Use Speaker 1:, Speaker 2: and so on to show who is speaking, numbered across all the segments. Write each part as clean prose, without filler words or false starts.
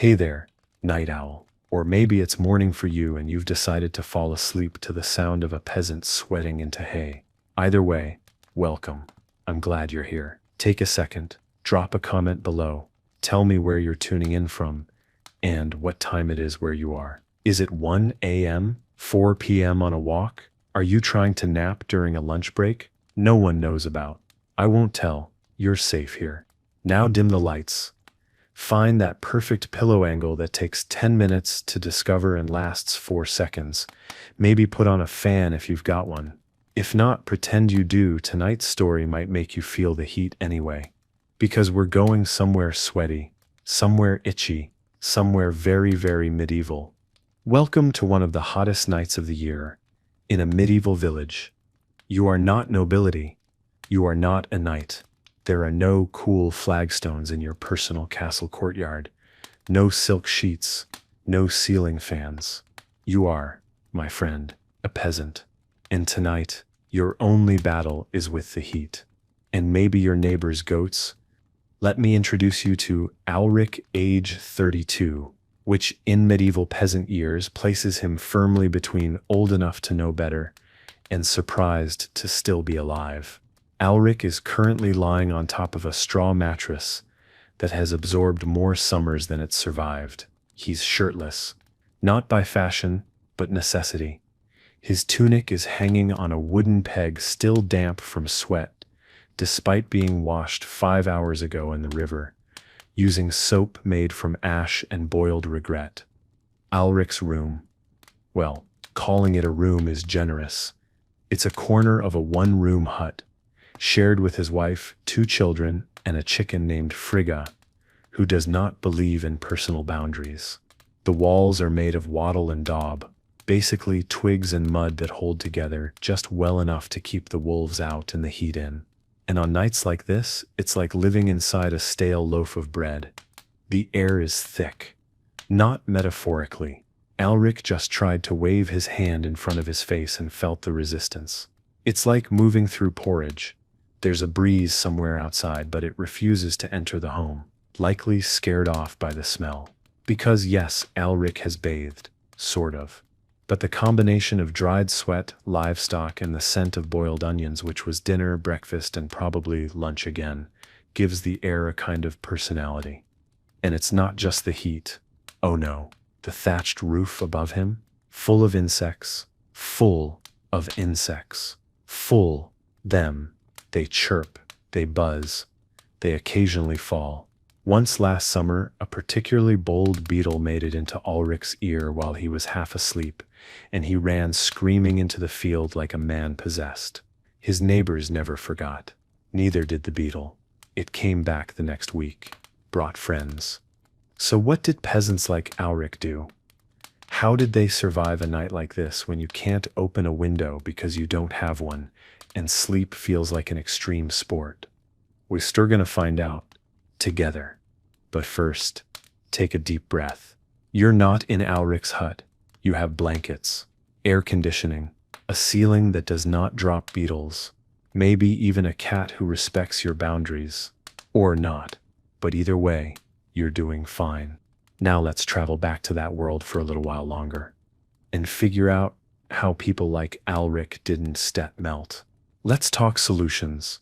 Speaker 1: Hey there, night owl. Or maybe it's morning for you and you've decided to fall asleep to the sound of a peasant sweating into hay. Either way, welcome. I'm glad you're here. Take a second, drop a comment below. Tell me where you're tuning in from and what time it is where you are. Is it 1 a.m., 4 p.m. on a walk? Are you trying to nap during a lunch break? No one knows about. I won't tell. You're safe here. Now dim the lights. Find that perfect pillow angle that takes 10 minutes to discover and lasts 4 seconds. Maybe put on a fan if you've got one. If not, pretend you do. Tonight's story might make you feel the heat anyway. Because we're going somewhere sweaty, somewhere itchy, somewhere very, very medieval. Welcome to one of the hottest nights of the year, in a medieval village. You are not nobility. You are not a knight. There are no cool flagstones in your personal castle courtyard, no silk sheets, no ceiling fans. You are, my friend, a peasant. And tonight, your only battle is with the heat. And maybe your neighbor's goats. Let me introduce you to Alric, age 32, which in medieval peasant years places him firmly between old enough to know better and surprised to still be alive. Alric is currently lying on top of a straw mattress that has absorbed more summers than it survived. He's shirtless, not by fashion, but necessity. His tunic is hanging on a wooden peg still damp from sweat, despite being washed 5 hours ago in the river, using soap made from ash and boiled regret. Alric's room. Well, calling it a room is generous. It's a corner of a one-room hut, shared with his wife, 2 children, and a chicken named Frigga, who does not believe in personal boundaries. The walls are made of wattle and daub, basically twigs and mud that hold together just well enough to keep the wolves out and the heat in. And on nights like this, it's like living inside a stale loaf of bread. The air is thick. Not metaphorically. Alric just tried to wave his hand in front of his face and felt the resistance. It's like moving through porridge. There's a breeze somewhere outside, but it refuses to enter the home, likely scared off by the smell. Because yes, Alric has bathed, sort of. But the combination of dried sweat, livestock, and the scent of boiled onions, which was dinner, breakfast, and probably lunch again, gives the air a kind of personality. And it's not just the heat. Oh no, the thatched roof above him, full of insects, full of insects, full them. They chirp, they buzz, they occasionally fall. Once last summer, a particularly bold beetle made it into Ulrich's ear while he was half asleep, and he ran screaming into the field like a man possessed. His neighbors never forgot. Neither did the beetle. It came back the next week, brought friends. So what did peasants like Alric do? How did they survive a night like this when you can't open a window because you don't have one, and sleep feels like an extreme sport? We're still gonna find out. Together. But first, take a deep breath. You're not in Alric's hut. You have blankets, air conditioning, a ceiling that does not drop beetles, maybe even a cat who respects your boundaries. Or not. But either way, you're doing fine. Now let's travel back to that world for a little while longer and figure out how people like Alric didn't melt. Let's talk solutions.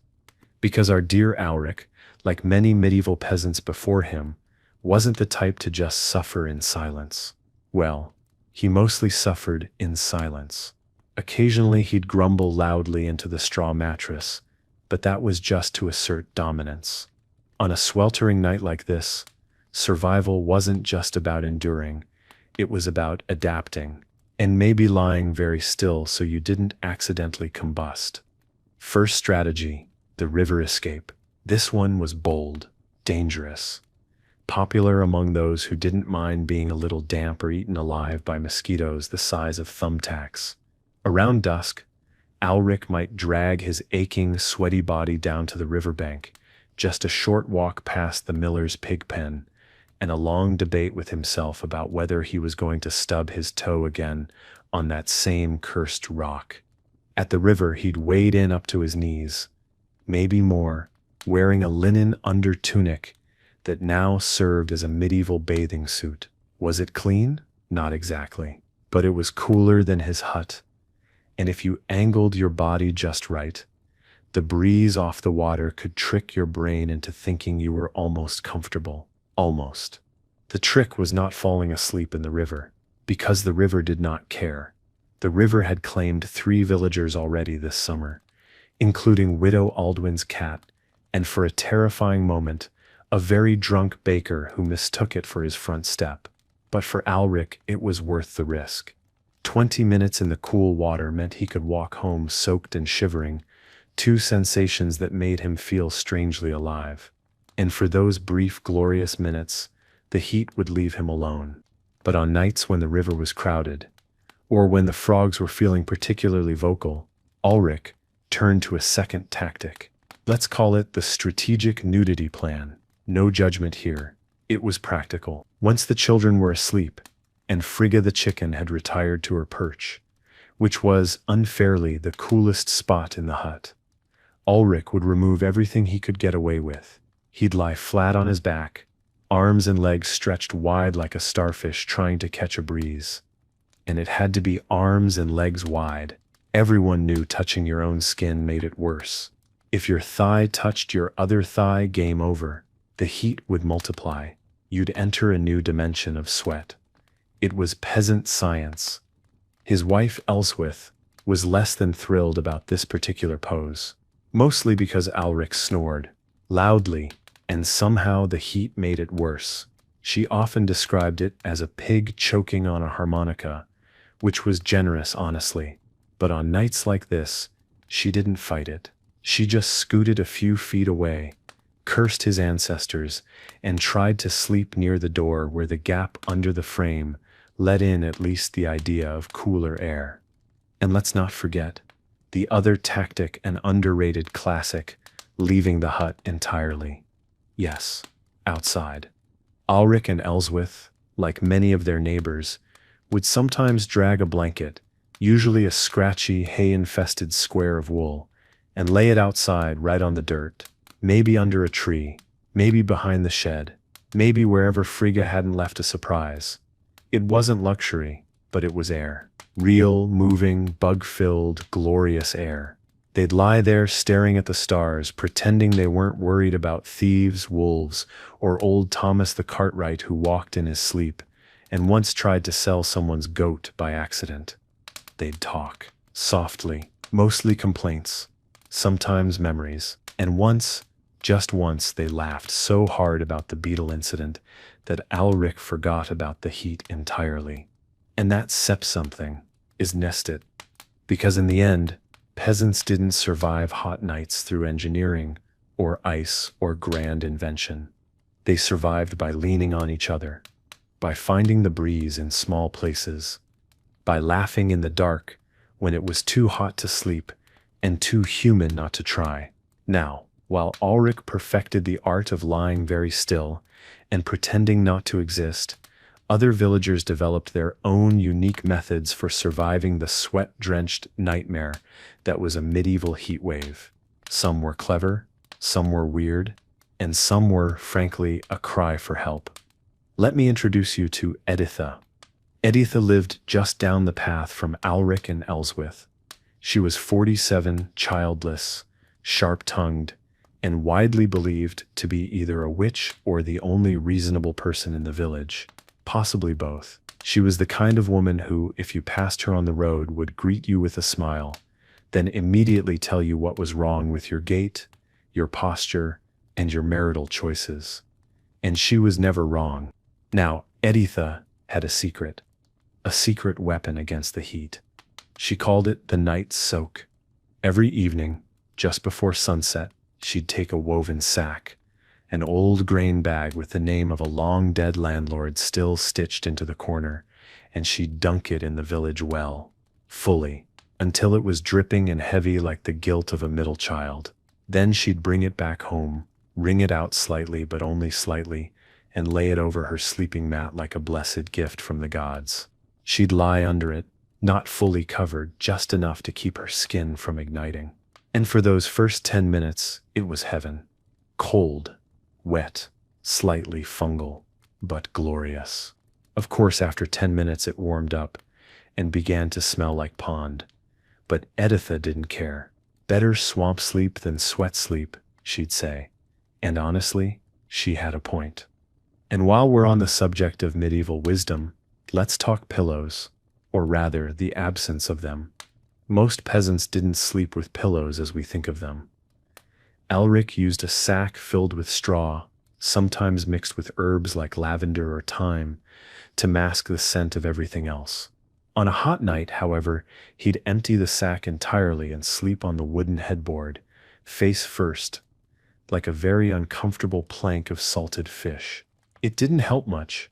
Speaker 1: Because our dear Alric, like many medieval peasants before him, wasn't the type to just suffer in silence. Well, he mostly suffered in silence. Occasionally he'd grumble loudly into the straw mattress, but that was just to assert dominance. On a sweltering night like this, survival wasn't just about enduring, it was about adapting, and maybe lying very still so you didn't accidentally combust. First strategy, the river escape. This one was bold, dangerous, popular among those who didn't mind being a little damp or eaten alive by mosquitoes the size of thumbtacks. Around dusk, Alric might drag his aching, sweaty body down to the riverbank, just a short walk past the miller's pig pen, and a long debate with himself about whether he was going to stub his toe again on that same cursed rock. At the river, he'd wade in up to his knees, maybe more, wearing a linen under tunic that now served as a medieval bathing suit. Was it clean? Not exactly. But it was cooler than his hut. And if you angled your body just right, the breeze off the water could trick your brain into thinking you were almost comfortable. Almost. The trick was not falling asleep in the river, because the river did not care. The river had claimed 3 villagers already this summer, including Widow Aldwin's cat, and for a terrifying moment, a very drunk baker who mistook it for his front step. But for Alric, it was worth the risk. 20 minutes in the cool water meant he could walk home soaked and shivering, 2 sensations that made him feel strangely alive. And for those brief, glorious minutes, the heat would leave him alone. But on nights when the river was crowded, or when the frogs were feeling particularly vocal, Ulrich turned to a second tactic. Let's call it the strategic nudity plan. No judgment here. It was practical. Once the children were asleep, and Frigga the chicken had retired to her perch, which was, unfairly, the coolest spot in the hut, Ulrich would remove everything he could get away with. He'd lie flat on his back, arms and legs stretched wide like a starfish trying to catch a breeze. And it had to be arms and legs wide. Everyone knew touching your own skin made it worse. If your thigh touched your other thigh, game over. The heat would multiply. You'd enter a new dimension of sweat. It was peasant science. His wife Elswith was less than thrilled about this particular pose, mostly because Alric snored loudly, and somehow the heat made it worse. She often described it as a pig choking on a harmonica, which was generous, honestly. But on nights like this, she didn't fight it. She just scooted a few feet away, cursed his ancestors, and tried to sleep near the door where the gap under the frame let in at least the idea of cooler air. And let's not forget the other tactic and underrated classic, leaving the hut entirely. Yes, outside. Ulrich and Elswith, like many of their neighbors, would sometimes drag a blanket, usually a scratchy, hay-infested square of wool, and lay it outside right on the dirt, maybe under a tree, maybe behind the shed, maybe wherever Frigga hadn't left a surprise. It wasn't luxury, but it was air. Real, moving, bug-filled, glorious air. They'd lie there staring at the stars, pretending they weren't worried about thieves, wolves, or old Thomas the Cartwright who walked in his sleep, and once tried to sell someone's goat by accident. They'd talk, softly, mostly complaints, sometimes memories, and once, just once, they laughed so hard about the beetle incident that Alric forgot about the heat entirely. And that said something, isn't it? Because in the end, peasants didn't survive hot nights through engineering, or ice, or grand invention. They survived by leaning on each other, by finding the breeze in small places, by laughing in the dark when it was too hot to sleep and too human not to try. Now, while Ulrich perfected the art of lying very still and pretending not to exist, other villagers developed their own unique methods for surviving the sweat-drenched nightmare that was a medieval heat wave. Some were clever, some were weird, and some were, frankly, a cry for help. Let me introduce you to Editha. Editha lived just down the path from Alric and Elswith. She was 47, childless, sharp-tongued, and widely believed to be either a witch or the only reasonable person in the village. Possibly both. She was the kind of woman who, if you passed her on the road, would greet you with a smile, then immediately tell you what was wrong with your gait, your posture, and your marital choices. And she was never wrong. Now, Editha had a secret weapon against the heat. She called it the night soak. Every evening, just before sunset, she'd take a woven sack, an old grain bag with the name of a long-dead landlord still stitched into the corner, and she'd dunk it in the village well, fully, until it was dripping and heavy like the guilt of a middle child. Then she'd bring it back home, wring it out slightly but only slightly, and lay it over her sleeping mat like a blessed gift from the gods. She'd lie under it, not fully covered, just enough to keep her skin from igniting. And for those first 10 minutes, it was heaven. Cold, wet, slightly fungal, but glorious. Of course, after 10 minutes it warmed up and began to smell like pond. But Editha didn't care. Better swamp sleep than sweat sleep, she'd say. And honestly, she had a point. And while we're on the subject of medieval wisdom, let's talk pillows, or rather, the absence of them. Most peasants didn't sleep with pillows as we think of them. Alric used a sack filled with straw, sometimes mixed with herbs like lavender or thyme, to mask the scent of everything else. On a hot night, however, he'd empty the sack entirely and sleep on the wooden headboard, face first, like a very uncomfortable plank of salted fish. It didn't help much,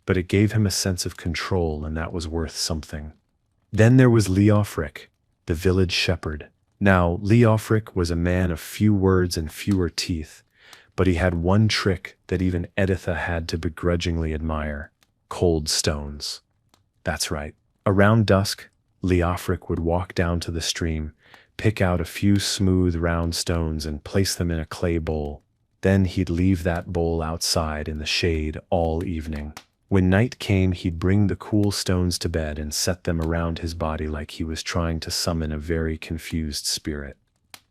Speaker 1: but it gave him a sense of control, and that was worth something. Then there was Leofric, the village shepherd. Now, Leofric was a man of few words and fewer teeth, but he had one trick that even Editha had to begrudgingly admire: cold stones. That's right. Around dusk, Leofric would walk down to the stream, pick out a few smooth round stones and place them in a clay bowl. Then he'd leave that bowl outside in the shade all evening. When night came, he'd bring the cool stones to bed and set them around his body like he was trying to summon a very confused spirit.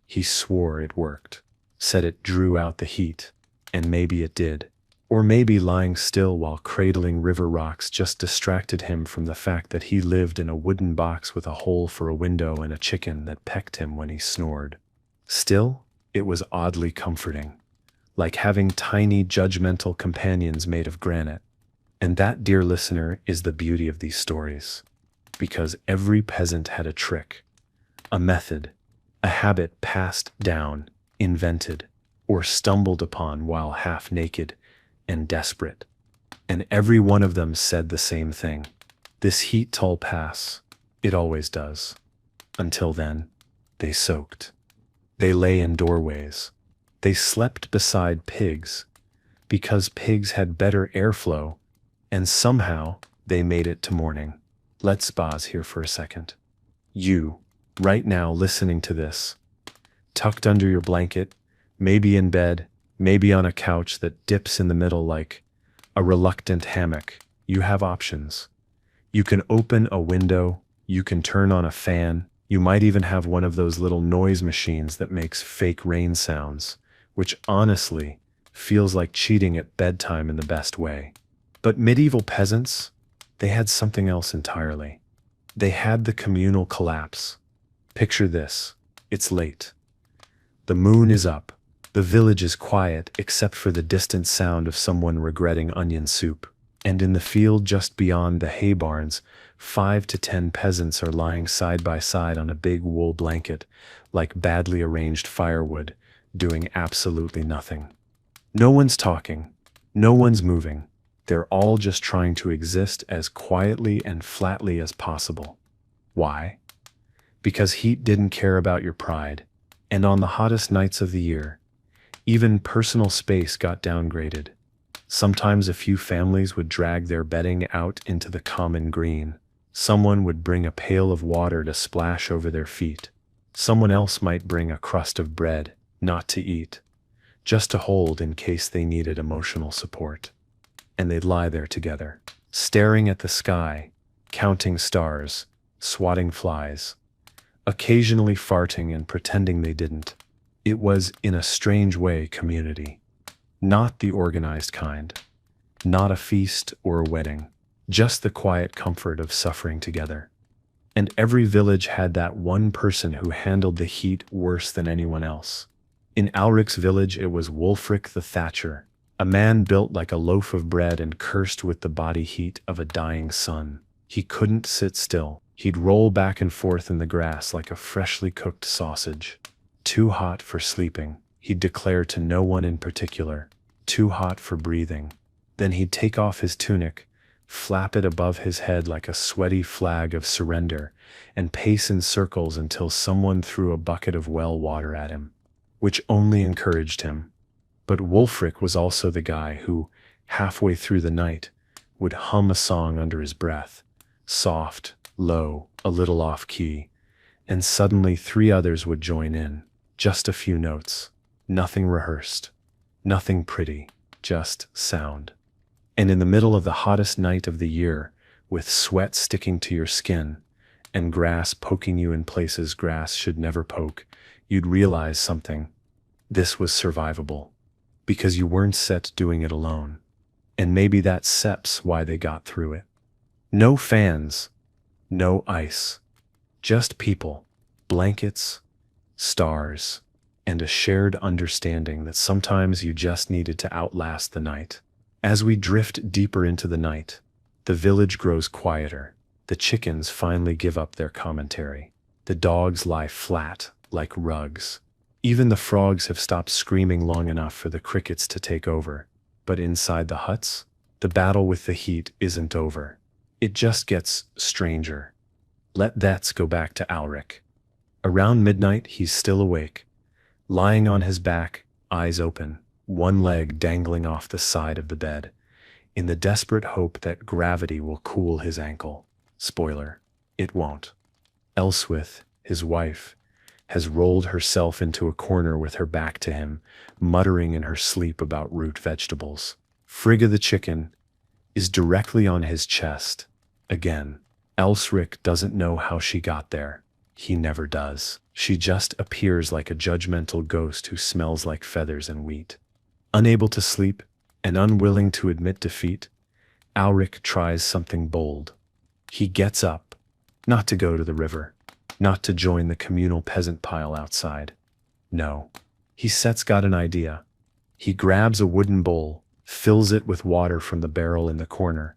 Speaker 1: He swore it worked, said it drew out the heat, and maybe it did. Or maybe lying still while cradling river rocks just distracted him from the fact that he lived in a wooden box with a hole for a window and a chicken that pecked him when he snored. Still, it was oddly comforting, like having tiny judgmental companions made of granite. And that, dear listener, is the beauty of these stories, because every peasant had a trick, a method, a habit passed down, invented, or stumbled upon while half naked and desperate. And every one of them said the same thing: this heat-'ll pass. It always does. Until then, they soaked. They lay in doorways. They slept beside pigs, because pigs had better airflow, and somehow they made it to morning. Let's pause here for a second. You, right now listening to this, tucked under your blanket, maybe in bed, maybe on a couch that dips in the middle like a reluctant hammock, you have options. You can open a window, you can turn on a fan, you might even have one of those little noise machines that makes fake rain sounds, which honestly feels like cheating at bedtime in the best way. But medieval peasants, they had something else entirely. They had the communal collapse. Picture this: it's late. The moon is up. The village is quiet except for the distant sound of someone regretting onion soup. And in the field just beyond the hay barns, 5 to 10 peasants are lying side by side on a big wool blanket, like badly arranged firewood, doing absolutely nothing. No one's talking. No one's moving. They're all just trying to exist as quietly and flatly as possible. Why? Because heat didn't care about your pride, and on the hottest nights of the year, even personal space got downgraded. Sometimes a few families would drag their bedding out into the common green. Someone would bring a pail of water to splash over their feet. Someone else might bring a crust of bread, not to eat, just to hold in case they needed emotional support. And they'd lie there together, staring at the sky, counting stars, swatting flies, occasionally farting and pretending they didn't. It was, in a strange way, community. Not the organized kind. Not a feast or a wedding. Just the quiet comfort of suffering together. And every village had that one person who handled the heat worse than anyone else. In Alric's village it was Wulfric the Thatcher, a man built like a loaf of bread and cursed with the body heat of a dying sun. He couldn't sit still. He'd roll back and forth in the grass like a freshly cooked sausage. Too hot for sleeping, he'd declare to no one in particular. Too hot for breathing. Then he'd take off his tunic, flap it above his head like a sweaty flag of surrender, and pace in circles until someone threw a bucket of well water at him, which only encouraged him. But Wulfric was also the guy who, halfway through the night, would hum a song under his breath, soft, low, a little off-key, and suddenly 3 others would join in, just a few notes, nothing rehearsed, nothing pretty, just sound. And in the middle of the hottest night of the year, with sweat sticking to your skin, and grass poking you in places grass should never poke, you'd realize something. This was survivable. Because you weren't set doing it alone. And maybe that's why they got through it. No fans, no ice, just people, blankets, stars, and a shared understanding that sometimes you just needed to outlast the night. As we drift deeper into the night, the village grows quieter. The chickens finally give up their commentary. The dogs lie flat, like rugs. Even the frogs have stopped screaming long enough for the crickets to take over. But inside the huts, the battle with the heat isn't over. It just gets stranger. Let's go back to Alric. Around midnight, he's still awake, lying on his back, eyes open, one leg dangling off the side of the bed, in the desperate hope that gravity will cool his ankle. Spoiler, it won't. Elswith, his wife, has rolled herself into a corner with her back to him, muttering in her sleep about root vegetables. Frigga the chicken is directly on his chest. Again, Elsric doesn't know how she got there. He never does. She just appears like a judgmental ghost who smells like feathers and wheat. Unable to sleep and unwilling to admit defeat, Alric tries something bold. He gets up, not to go to the river, not to join the communal peasant pile outside. No, he's got an idea. He grabs a wooden bowl, fills it with water from the barrel in the corner,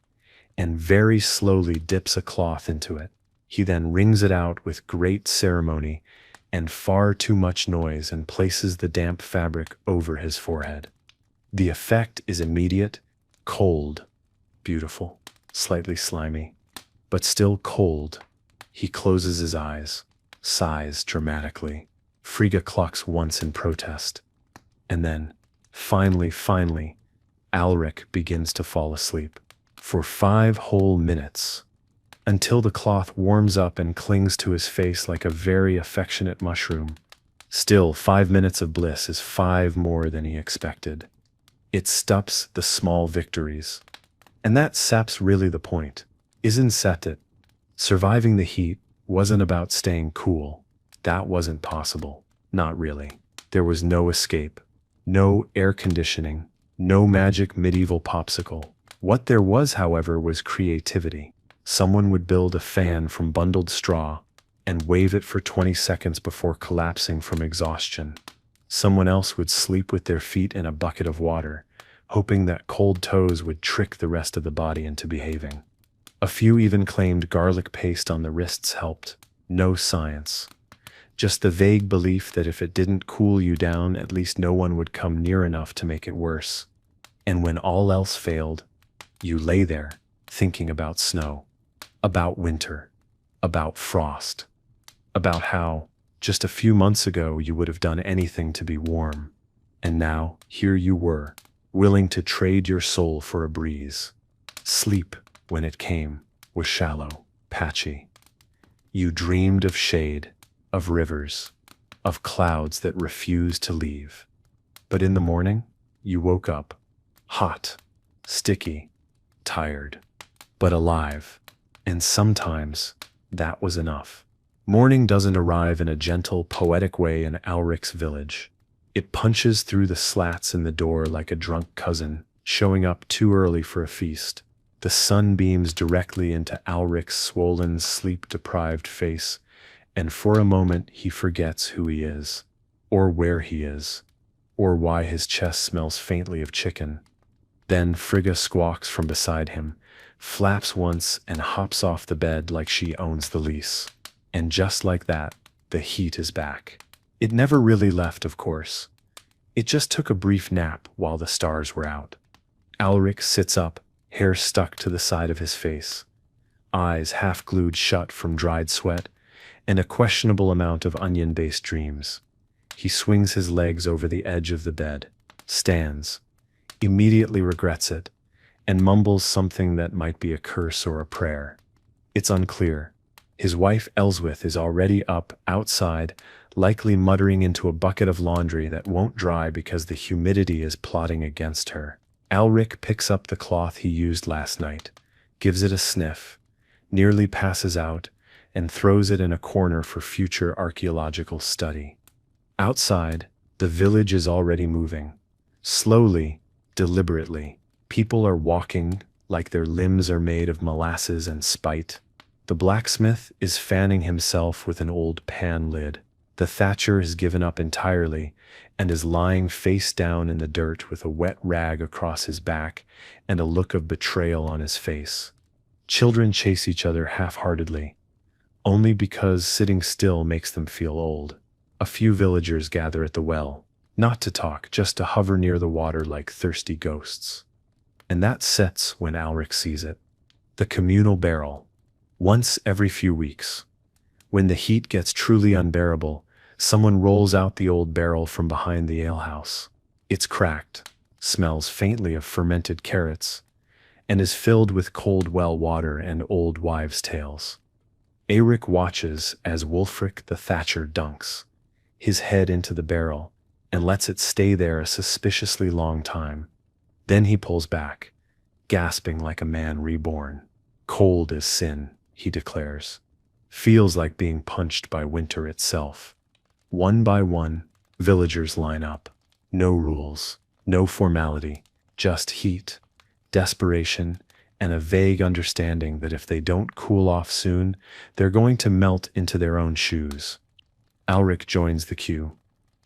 Speaker 1: and very slowly dips a cloth into it. He then wrings it out with great ceremony and far too much noise and places the damp fabric over his forehead. The effect is immediate, cold, beautiful, slightly slimy, but still cold. He closes his eyes, sighs dramatically. Frigga clucks once in protest. And then, finally, Alric begins to fall asleep. For 5 whole minutes. Until the cloth warms up and clings to his face like a very affectionate mushroom. Still, 5 minutes of bliss is 5 more than he expected. It stops the small victories. And that saps really the point. Isn't it? Surviving the heat wasn't about staying cool. That wasn't possible. Not really. There was no escape. No air conditioning. No magic medieval popsicle. What there was, however, was creativity. Someone would build a fan from bundled straw and wave it for 20 seconds before collapsing from exhaustion. Someone else would sleep with their feet in a bucket of water, hoping that cold toes would trick the rest of the body into behaving. A few even claimed garlic paste on the wrists helped. No science. Just the vague belief that if it didn't cool you down, at least no one would come near enough to make it worse. And when all else failed, you lay there, thinking about snow, about winter, about frost, about how, just a few months ago, you would have done anything to be warm. And now, here you were, willing to trade your soul for a breeze. Sleep, when it came, was shallow, patchy. You dreamed of shade, of rivers, of clouds that refused to leave. But in the morning, you woke up, hot, sticky, tired, but alive. And sometimes, that was enough. Morning doesn't arrive in a gentle, poetic way in Alric's village. It punches through the slats in the door like a drunk cousin, showing up too early for a feast. The sun beams directly into Alric's swollen, sleep-deprived face, and for a moment he forgets who he is, or where he is, or why his chest smells faintly of chicken. Then Frigga squawks from beside him, flaps once and hops off the bed like she owns the lease. And just like that, the heat is back. It never really left, of course. It just took a brief nap while the stars were out. Alric sits up, hair stuck to the side of his face, eyes half glued shut from dried sweat, and a questionable amount of onion-based dreams. He swings his legs over the edge of the bed, stands, immediately regrets it, and mumbles something that might be a curse or a prayer. It's unclear. His wife Elswith is already up outside, likely muttering into a bucket of laundry that won't dry because the humidity is plotting against her. Alric picks up the cloth he used last night, gives it a sniff, nearly passes out, and throws it in a corner for future archaeological study. Outside, the village is already moving. Slowly, deliberately, people are walking like their limbs are made of molasses and spite. The blacksmith is fanning himself with an old pan lid. The thatcher has given up entirely and is lying face down in the dirt with a wet rag across his back and a look of betrayal on his face. Children chase each other half-heartedly, only because sitting still makes them feel old. A few villagers gather at the well, not to talk, just to hover near the water like thirsty ghosts. And that sets when Alric sees it. The communal barrel. Once every few weeks, when the heat gets truly unbearable, someone rolls out the old barrel from behind the alehouse. It's cracked, smells faintly of fermented carrots, and is filled with cold well water and old wives' tales. Eric watches as Wulfric the Thatcher dunks his head into the barrel and lets it stay there a suspiciously long time. Then he pulls back, gasping like a man reborn. Cold as sin, he declares. Feels like being punched by winter itself. One by one, villagers line up. No rules, no formality, just heat, desperation, and a vague understanding that if they don't cool off soon, they're going to melt into their own shoes. Alric joins the queue,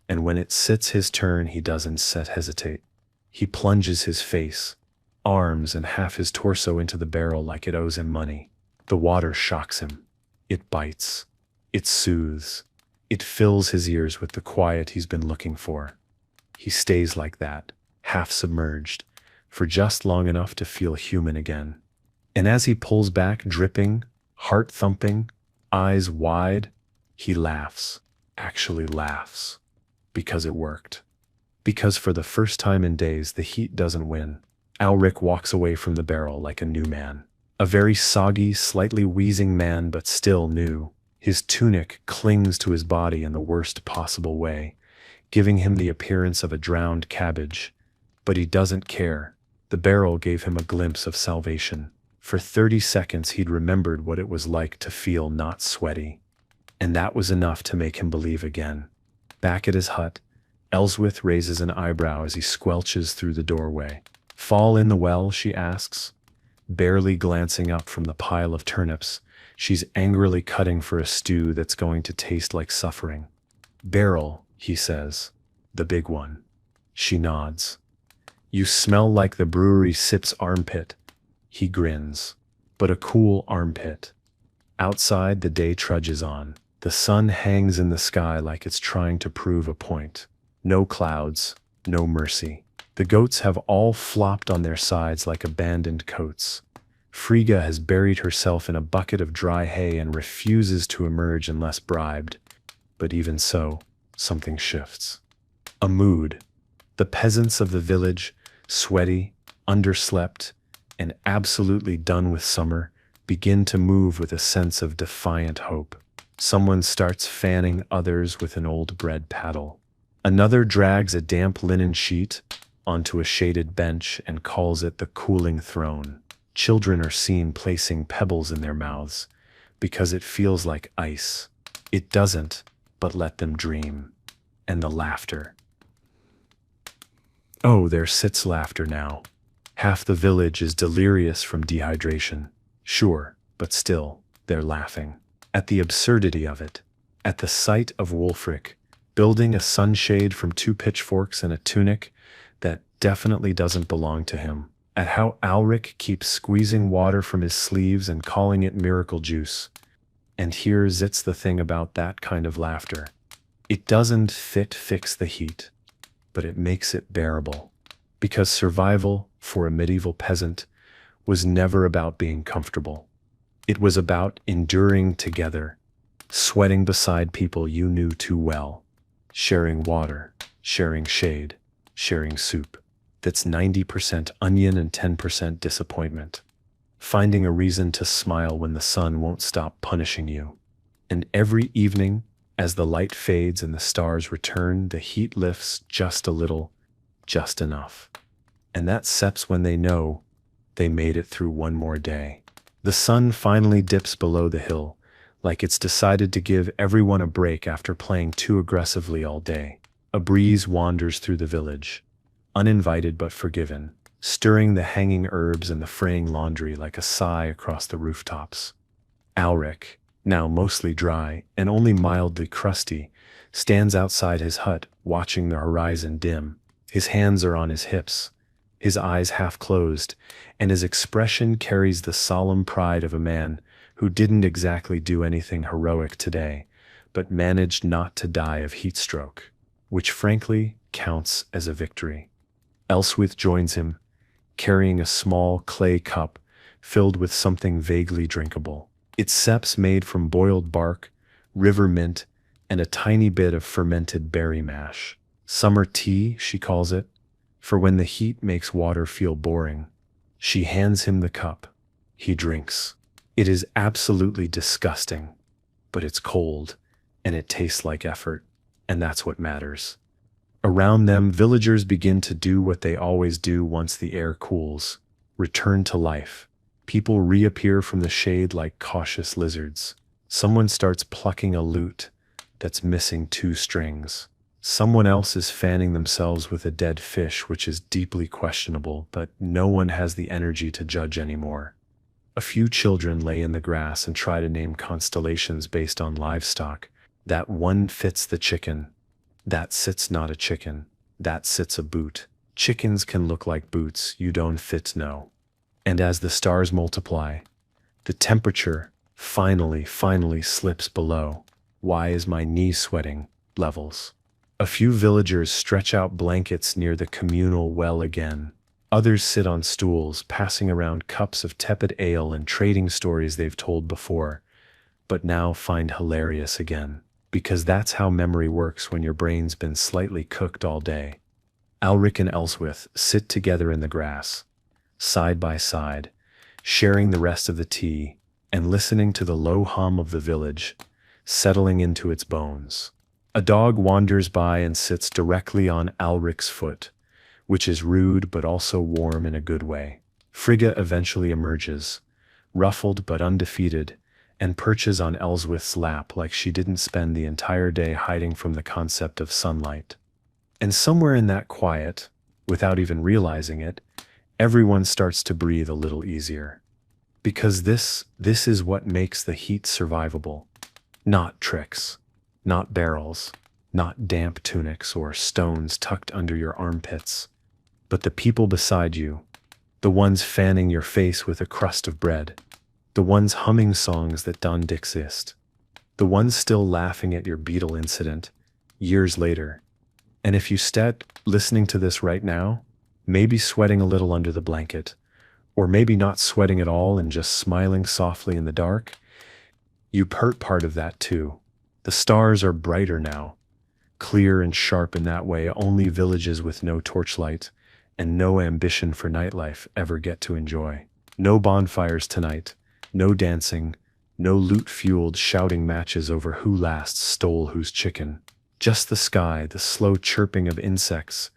Speaker 1: and when it sits his turn, he doesn't hesitate. He plunges his face, arms, and half his torso into the barrel like it owes him money. The water shocks him. It bites. It soothes. It fills his ears with the quiet he's been looking for. He stays like that, half submerged, for just long enough to feel human again. And as he pulls back, dripping, heart thumping, eyes wide, he laughs, actually laughs, because it worked. Because for the first time in days, the heat doesn't win. Alric walks away from the barrel like a new man. A very soggy, slightly wheezing man, but still new. His tunic clings to his body in the worst possible way, giving him the appearance of a drowned cabbage. But he doesn't care. The barrel gave him a glimpse of salvation. For 30 seconds he'd remembered what it was like to feel not sweaty. And that was enough to make him believe again. Back at his hut, Elswith raises an eyebrow as he squelches through the doorway. "Fall in the well?" she asks. Barely glancing up from the pile of turnips, she's angrily cutting for a stew that's going to taste like suffering. "Barrel," he says. "The big one." She nods. "You smell like the brewery sip's armpit." He grins. But a cool armpit. Outside, the day trudges on. The sun hangs in the sky like it's trying to prove a point. No clouds, no mercy. The goats have all flopped on their sides like abandoned coats. Frigga has buried herself in a bucket of dry hay and refuses to emerge unless bribed. But even so, something shifts. A mood. The peasants of the village, sweaty, underslept, and absolutely done with summer, begin to move with a sense of defiant hope. Someone starts fanning others with an old bread paddle. Another drags a damp linen sheet onto a shaded bench and calls it the cooling throne. Children are seen placing pebbles in their mouths because it feels like ice. It doesn't, but let them dream. And the laughter. Oh, there sits laughter now. Half the village is delirious from dehydration. Sure, but still, they're laughing. At the absurdity of it. At the sight of Wulfric building a sunshade from 2 pitchforks and a tunic that definitely doesn't belong to him. At how Alric keeps squeezing water from his sleeves and calling it miracle juice. And here sits the thing about that kind of laughter. It doesn't fix the heat, but it makes it bearable. Because survival, for a medieval peasant, was never about being comfortable. It was about enduring together, sweating beside people you knew too well, sharing water, sharing shade, sharing soup. That's 90% onion and 10% disappointment. Finding a reason to smile when the sun won't stop punishing you. And every evening, as the light fades and the stars return, the heat lifts just a little, just enough. and that seps when they know they made it through one more day. The sun finally dips below the hill, like it's decided to give everyone a break after playing too aggressively all day. A breeze wanders through the village, uninvited but forgiven, stirring the hanging herbs and the fraying laundry like a sigh across the rooftops. Alric, now mostly dry and only mildly crusty, stands outside his hut, watching the horizon dim. His hands are on his hips, his eyes half closed, and his expression carries the solemn pride of a man who didn't exactly do anything heroic today, but managed not to die of heat stroke, which frankly counts as a victory. Elswith joins him, carrying a small clay cup filled with something vaguely drinkable. Its sep's made from boiled bark, river mint, and a tiny bit of fermented berry mash. Summer tea, she calls it, for when the heat makes water feel boring. She hands him the cup. He drinks. It is absolutely disgusting, but it's cold, and it tastes like effort, and that's what matters. Around them, villagers begin to do what they always do once the air cools: return to life. People reappear from the shade like cautious lizards. Someone starts plucking a lute that's missing 2 strings. Someone else is fanning themselves with a dead fish, which is deeply questionable, but no one has the energy to judge anymore. A few children lay in the grass and try to name constellations based on livestock. That one fits the chicken. That sits not a chicken. That sits a boot. Chickens can look like boots, you don't fit no. And as the stars multiply, the temperature finally slips below. Why is my knee sweating? Levels. A few villagers stretch out blankets near the communal well again. Others sit on stools, passing around cups of tepid ale and trading stories they've told before, but now find hilarious again. Because that's how memory works when your brain's been slightly cooked all day. Alric and Elswith sit together in the grass, side by side, sharing the rest of the tea and listening to the low hum of the village settling into its bones. A dog wanders by and sits directly on Alric's foot, which is rude but also warm in a good way. Frigga eventually emerges, ruffled but undefeated, and perches on Elswith's lap like she didn't spend the entire day hiding from the concept of sunlight. And somewhere in that quiet, without even realizing it, everyone starts to breathe a little easier. Because this is what makes the heat survivable. Not tricks, not barrels, not damp tunics or stones tucked under your armpits, but the people beside you, the ones fanning your face with a crust of bread, the ones humming songs that don't exist, the ones still laughing at your beetle incident years later. And if you listening to this right now, maybe sweating a little under the blanket, or maybe not sweating at all and just smiling softly in the dark, you part of that too. The stars are brighter now, clear and sharp in that way only villages with no torchlight and no ambition for nightlife ever get to enjoy. No bonfires tonight, no dancing, no loot-fueled shouting matches over who last stole whose chicken. Just the sky, the slow chirping of insects,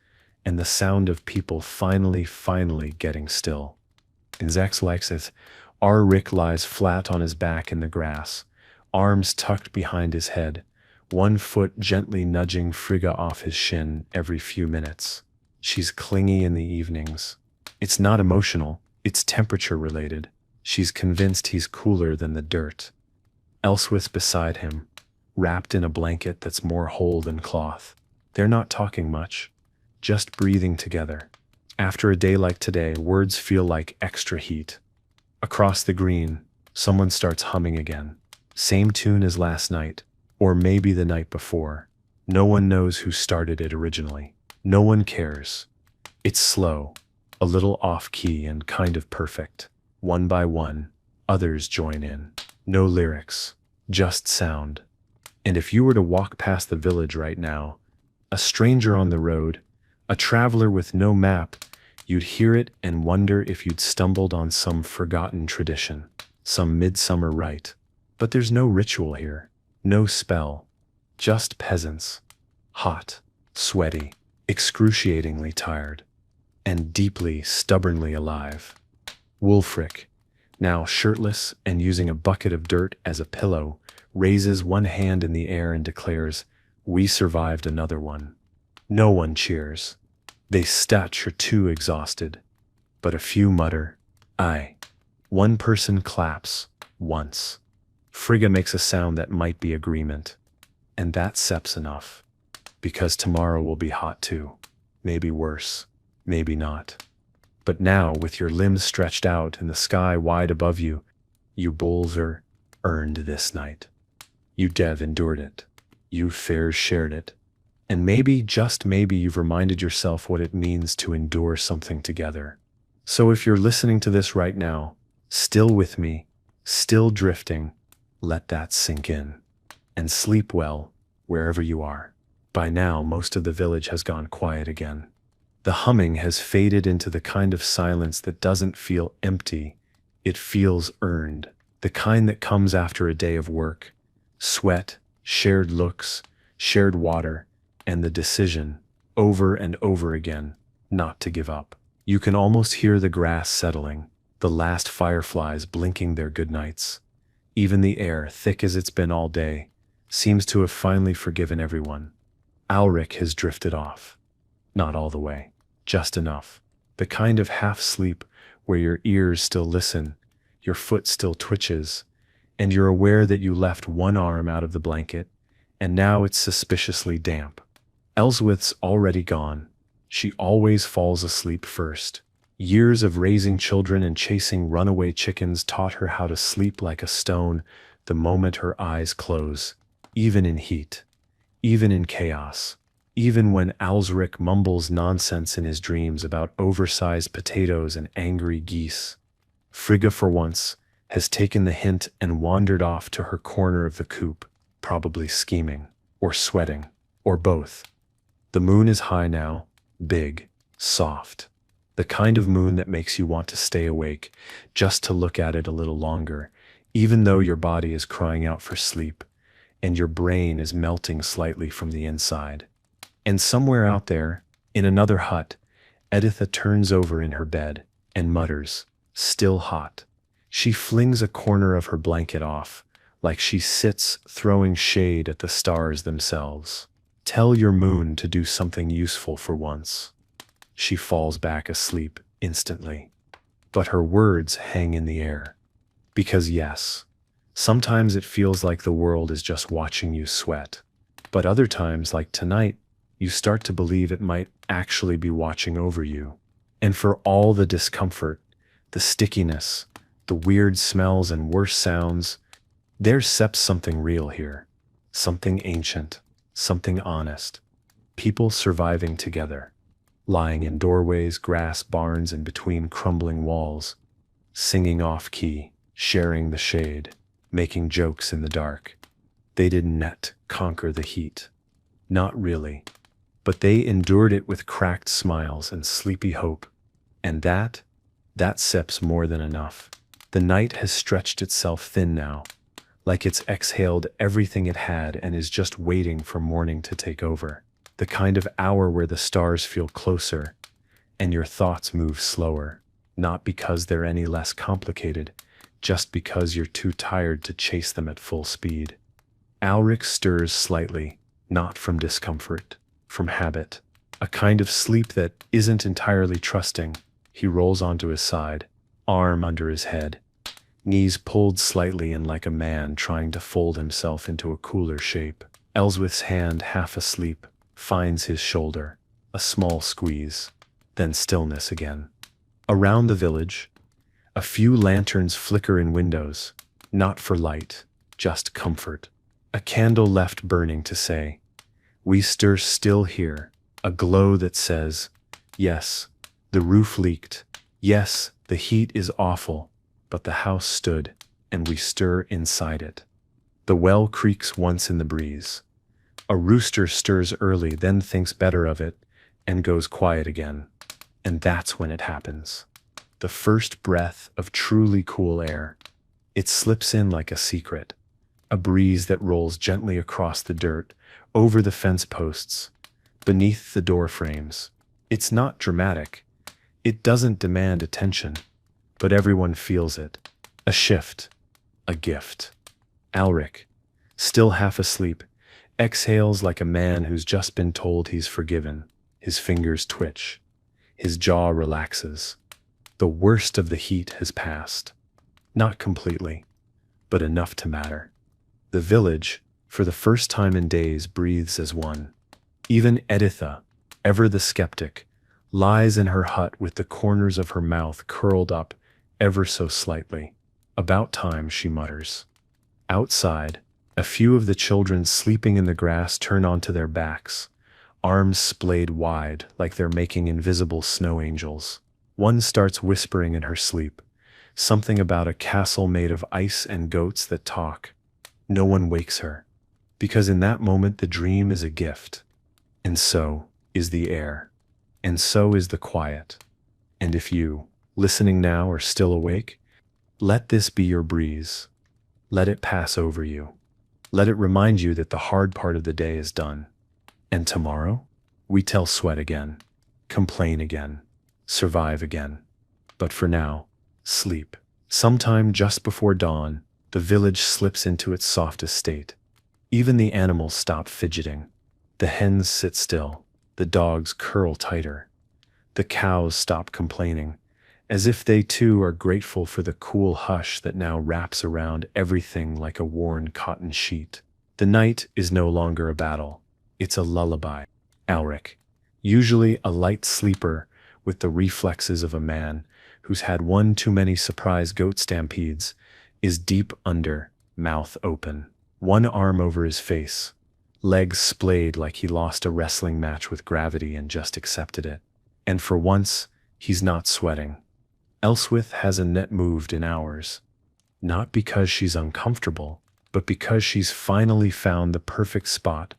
Speaker 1: and the sound of people finally getting still. In Zax likes it, our Rick lies flat on his back in the grass, arms tucked behind his head, one foot gently nudging Frigga off his shin every few minutes. She's clingy in the evenings. It's not emotional, it's temperature related. She's convinced he's cooler than the dirt. Elswith beside him, wrapped in a blanket that's more whole than cloth. They're not talking much, just breathing together. After a day like today, words feel like extra heat. Across the green, someone starts humming again. Same tune as last night, or maybe the night before. No one knows who started it originally. No one cares. It's slow, a little off-key and kind of perfect. One by one, others join in. No lyrics, just sound. And if you were to walk past the village right now, a stranger on the road, a traveler with no map, you'd hear it and wonder if you'd stumbled on some forgotten tradition, some midsummer rite. But there's no ritual here, no spell, just peasants. Hot, sweaty, excruciatingly tired. and deeply, stubbornly alive. Wulfric, now shirtless and using a bucket of dirt as a pillow, raises one hand in the air and declares, "We survived another one." No one cheers. They statch are too exhausted, but a few mutter, "Aye." One person claps, once. Frigga makes a sound that might be agreement. And that sep's enough. Because tomorrow will be hot too. Maybe worse. Maybe not. But now, with your limbs stretched out and the sky wide above you, you Bolzer earned this night. You Dev endured it. You Fairs shared it. And maybe, just maybe, you've reminded yourself what it means to endure something together. So if you're listening to this right now, still with me, still drifting, let that sink in. And sleep well, wherever you are. By now, most of the village has gone quiet again. The humming has faded into the kind of silence that doesn't feel empty, it feels earned. The kind that comes after a day of work, sweat, shared looks, shared water, and the decision, over and over again, not to give up. You can almost hear the grass settling, the last fireflies blinking their goodnights. Even the air, thick as it's been all day, seems to have finally forgiven everyone. Alric has drifted off. Not all the way, just enough. The kind of half-sleep where your ears still listen, your foot still twitches, and you're aware that you left one arm out of the blanket, and now it's suspiciously damp. Elswith's already gone. She always falls asleep first. Years of raising children and chasing runaway chickens taught her how to sleep like a stone the moment her eyes close, even in heat, even in chaos, even when Alsric mumbles nonsense in his dreams about oversized potatoes and angry geese. Frigga, for once, has taken the hint and wandered off to her corner of the coop, probably scheming, or sweating, or both. The moon is high now, big, soft. The kind of moon that makes you want to stay awake, just to look at it a little longer, even though your body is crying out for sleep, and your brain is melting slightly from the inside. And somewhere out there, in another hut, Editha turns over in her bed and mutters, "Still hot." She flings a corner of her blanket off, like she sits throwing shade at the stars themselves. Tell your moon to do something useful for once. She falls back asleep instantly. But her words hang in the air. Because yes, sometimes it feels like the world is just watching you sweat. But other times, like tonight, you start to believe it might actually be watching over you. And for all the discomfort, the stickiness, the weird smells and worse sounds, there's something real here. Something ancient, something honest. People surviving together. Lying in doorways, grass barns, and between crumbling walls. Singing off-key, sharing the shade, making jokes in the dark. They didn't net conquer the heat. Not really. But they endured it with cracked smiles and sleepy hope. And that sep's more than enough. The night has stretched itself thin now, like it's exhaled everything it had and is just waiting for morning to take over. The kind of hour where the stars feel closer and your thoughts move slower, not because they're any less complicated, just because you're too tired to chase them at full speed. Alric stirs slightly, not from discomfort, from habit, a kind of sleep that isn't entirely trusting. He rolls onto his side, arm under his head, knees pulled slightly in like a man trying to fold himself into a cooler shape. Elswith's hand, half asleep, finds his shoulder, a small squeeze, then stillness again. Around the village, a few lanterns flicker in windows, not for light, just comfort. A candle left burning to say, "We stir still here," a glow that says, "Yes, the roof leaked. Yes, the heat is awful, but the house stood, and we stir inside it." The well creaks once in the breeze. A rooster stirs early, then thinks better of it, and goes quiet again. And that's when it happens. The first breath of truly cool air. It slips in like a secret. A breeze that rolls gently across the dirt, over the fence posts, beneath the door frames. It's not dramatic. It doesn't demand attention, but everyone feels it. A shift, a gift. Alric, still half asleep, exhales like a man who's just been told he's forgiven. His fingers twitch. His jaw relaxes. The worst of the heat has passed. Not completely, but enough to matter. The village, for the first time in days, breathes as one. Even Editha, ever the skeptic, lies in her hut with the corners of her mouth curled up ever so slightly. About time, she mutters. Outside, a few of the children sleeping in the grass turn onto their backs, arms splayed wide like they're making invisible snow angels. One starts whispering in her sleep, something about a castle made of ice and goats that talk. No one wakes her, because in that moment the dream is a gift. And so is the air. And so is the quiet. And if you, listening now, are still awake, let this be your breeze. Let it pass over you. Let it remind you that the hard part of the day is done. And tomorrow, we tell sweat again, complain again, survive again. But for now, sleep. Sometime just before dawn, the village slips into its softest state. Even the animals stop fidgeting. The hens sit still. The dogs curl tighter. The cows stop complaining, as if they too are grateful for the cool hush that now wraps around everything like a worn cotton sheet. The night is no longer a battle. It's a lullaby. Alric, usually a light sleeper with the reflexes of a man who's had one too many surprise goat stampedes, is deep under, mouth open, one arm over his face, legs splayed like he lost a wrestling match with gravity and just accepted it. And for once, he's not sweating. Elswith hasn't net moved in hours. Not because she's uncomfortable, but because she's finally found the perfect spot,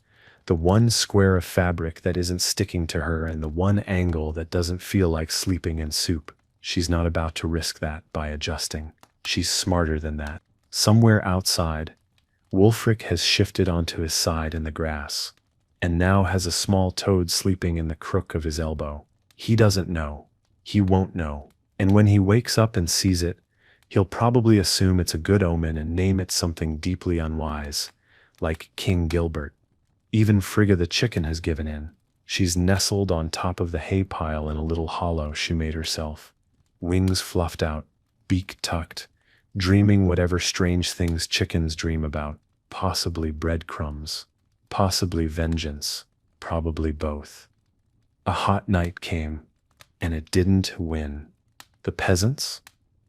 Speaker 1: the one square of fabric that isn't sticking to her and the one angle that doesn't feel like sleeping in soup. She's not about to risk that by adjusting. She's smarter than that. Somewhere outside, Wulfric has shifted onto his side in the grass, and now has a small toad sleeping in the crook of his elbow. He doesn't know. He won't know. And when he wakes up and sees it, he'll probably assume it's a good omen and name it something deeply unwise, like King Gilbert. Even Frigga the chicken has given in. She's nestled on top of the hay pile in a little hollow she made herself, wings fluffed out, beak tucked, dreaming whatever strange things chickens dream about, possibly breadcrumbs, possibly vengeance, probably both. A hot night came, and it didn't win. The peasants?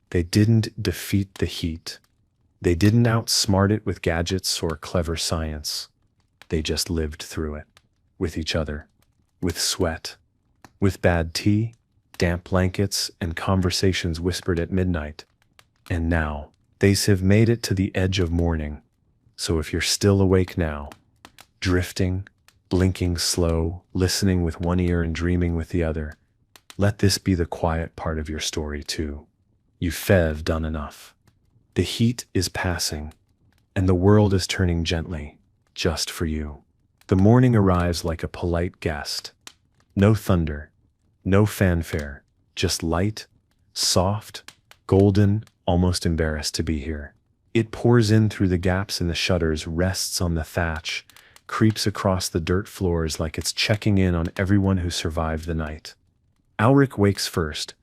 Speaker 1: They didn't defeat the heat. They didn't outsmart it with gadgets or clever science. They just lived through it. With each other. With sweat. With bad tea, damp blankets, and conversations whispered at midnight. And now, they have made it to the edge of morning. So if you're still awake now, drifting, blinking slow, listening with one ear and dreaming with the other, let this be the quiet part of your story too. You've done enough. The heat is passing, and the world is turning gently, just for you. The morning arrives like a polite guest. No thunder, no fanfare, just light, soft, golden, almost embarrassed to be here. It pours in through the gaps in the shutters, rests on the thatch, creeps across the dirt floors like it's checking in on everyone who survived the night. Alric wakes first,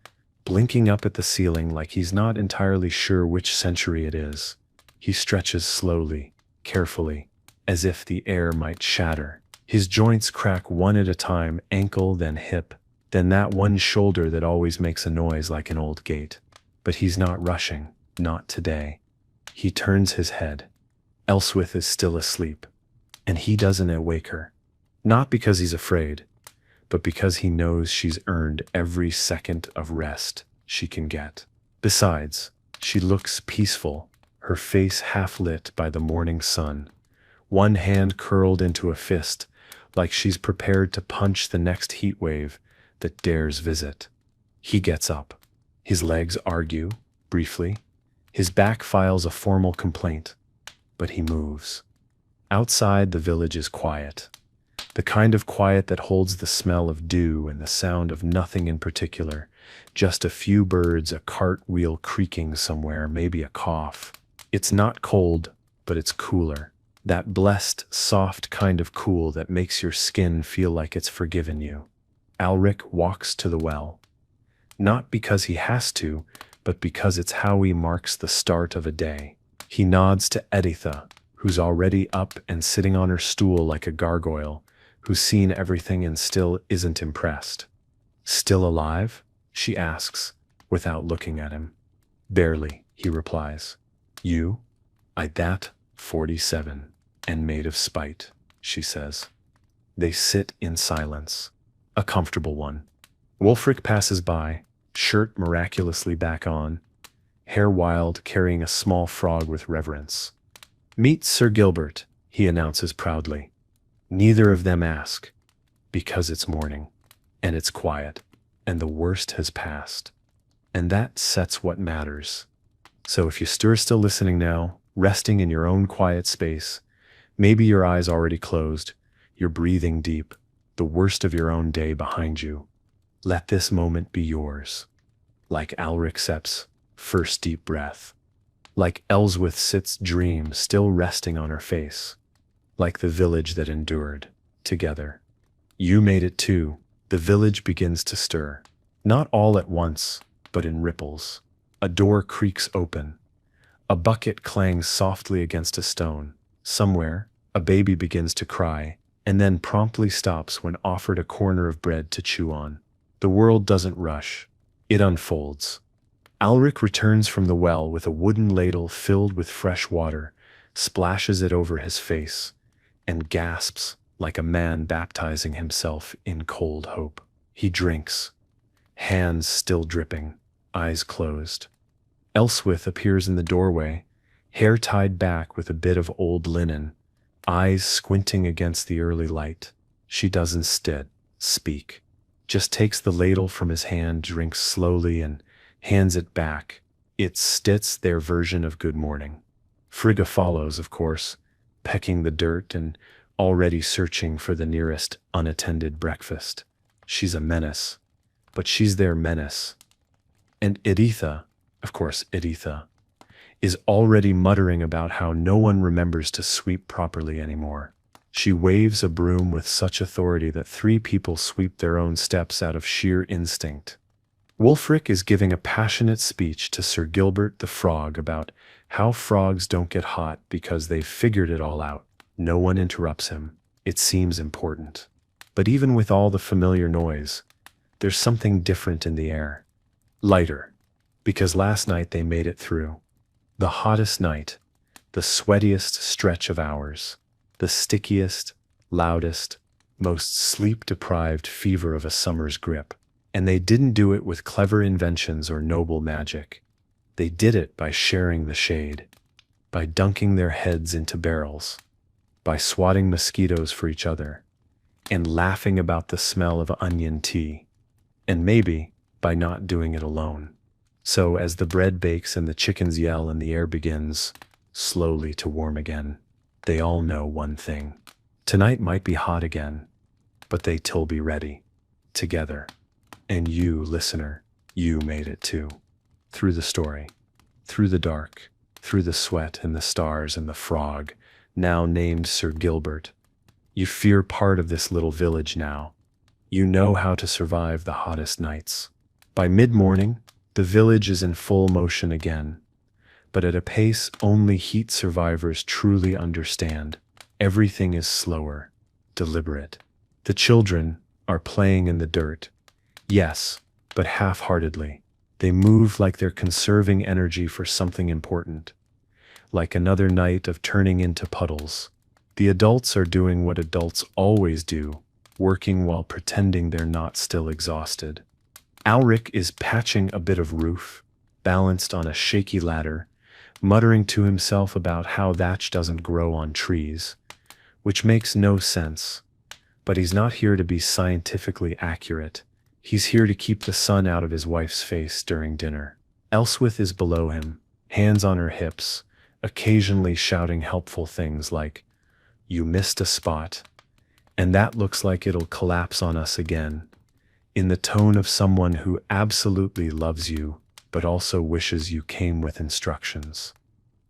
Speaker 1: blinking up at the ceiling like he's not entirely sure which century it is. He stretches slowly, carefully, as if the air might shatter. His joints crack one at a time, ankle, then hip, then that one shoulder that always makes a noise like an old gate. But he's not rushing, not today. He turns his head. Elswith is still asleep, and he doesn't awake her. Not because he's afraid, but because he knows she's earned every second of rest she can get. Besides, she looks peaceful, her face half lit by the morning sun, one hand curled into a fist, like she's prepared to punch the next heat wave that dares visit. He gets up. His legs argue, briefly. His back files a formal complaint, but he moves. Outside, the village is quiet. The kind of quiet that holds the smell of dew and the sound of nothing in particular, Just a few birds, a cartwheel creaking somewhere, maybe a cough. It's not cold, but it's cooler. That blessed, soft kind of cool that makes your skin feel like it's forgiven you. Alric walks to the well. Not because he has to, but because it's how he marks the start of a day. He nods to Editha, who's already up and sitting on her stool like a gargoyle, who's seen everything and still isn't impressed. "Still alive?" she asks, without looking at him. "Barely," he replies. "You?" "I that 47, and made of spite," she says. They sit in silence, a comfortable one. Wulfric passes by, shirt miraculously back on, hair wild, carrying a small frog with reverence. "Meet Sir Gilbert," he announces proudly. Neither of them ask, because it's morning, and it's quiet, and the worst has passed. And that sets what matters. So if you're still listening now, resting in your own quiet space, maybe your eyes already closed, you're breathing deep, the worst of your own day behind you, let this moment be yours. Like Alric Sep's first deep breath. Like Ellsworth sits dream still resting on her face. Like the village that endured, together. You made it too. The village begins to stir. Not all at once, but in ripples. A door creaks open. A bucket clangs softly against a stone. Somewhere, a baby begins to cry, and then promptly stops when offered a corner of bread to chew on. The world doesn't rush. It unfolds. Alric returns from the well with a wooden ladle filled with fresh water, splashes it over his face, and gasps like a man baptizing himself in cold hope. He drinks, hands still dripping, eyes closed. Elswith appears in the doorway, hair tied back with a bit of old linen, eyes squinting against the early light. She does instead speak, just takes the ladle from his hand, drinks slowly, and hands it back. It's Stitz, their version of good morning. Frigga follows, of course, pecking the dirt and already searching for the nearest unattended breakfast. She's a menace, but she's their menace. And Editha, of course Editha, is already muttering about how no one remembers to sweep properly anymore. She waves a broom with such authority that 3 people sweep their own steps out of sheer instinct. Wulfric is giving a passionate speech to Sir Gilbert the Frog about how frogs don't get hot because they've figured it all out. No one interrupts him. It seems important. But even with all the familiar noise, there's something different in the air. Lighter. Because last night they made it through. The hottest night, the sweatiest stretch of hours, the stickiest, loudest, most sleep-deprived fever of a summer's grip. And they didn't do it with clever inventions or noble magic. They did it by sharing the shade, by dunking their heads into barrels, by swatting mosquitoes for each other, and laughing about the smell of onion tea, and maybe by not doing it alone. So as the bread bakes and the chickens yell and the air begins slowly to warm again, they all know one thing. Tonight might be hot again, but they'll be ready, together. And you, listener, you made it too. Through the story, through the dark, through the sweat and the stars and the frog, now named Sir Gilbert. You fear part of this little village now. You know how to survive the hottest nights. By mid-morning, the village is in full motion again, but at a pace only heat survivors truly understand. Everything is slower, deliberate. The children are playing in the dirt. Yes, but half-heartedly. They move like they're conserving energy for something important. Like another night of turning into puddles. The adults are doing what adults always do, working while pretending they're not still exhausted. Alric is patching a bit of roof, balanced on a shaky ladder, muttering to himself about how thatch doesn't grow on trees, which makes no sense. But he's not here to be scientifically accurate. He's here to keep the sun out of his wife's face during dinner. Elswith is below him, hands on her hips, occasionally shouting helpful things like, "You missed a spot, and that looks like it'll collapse on us again. in the tone of someone who absolutely loves you, but also wishes you came with instructions.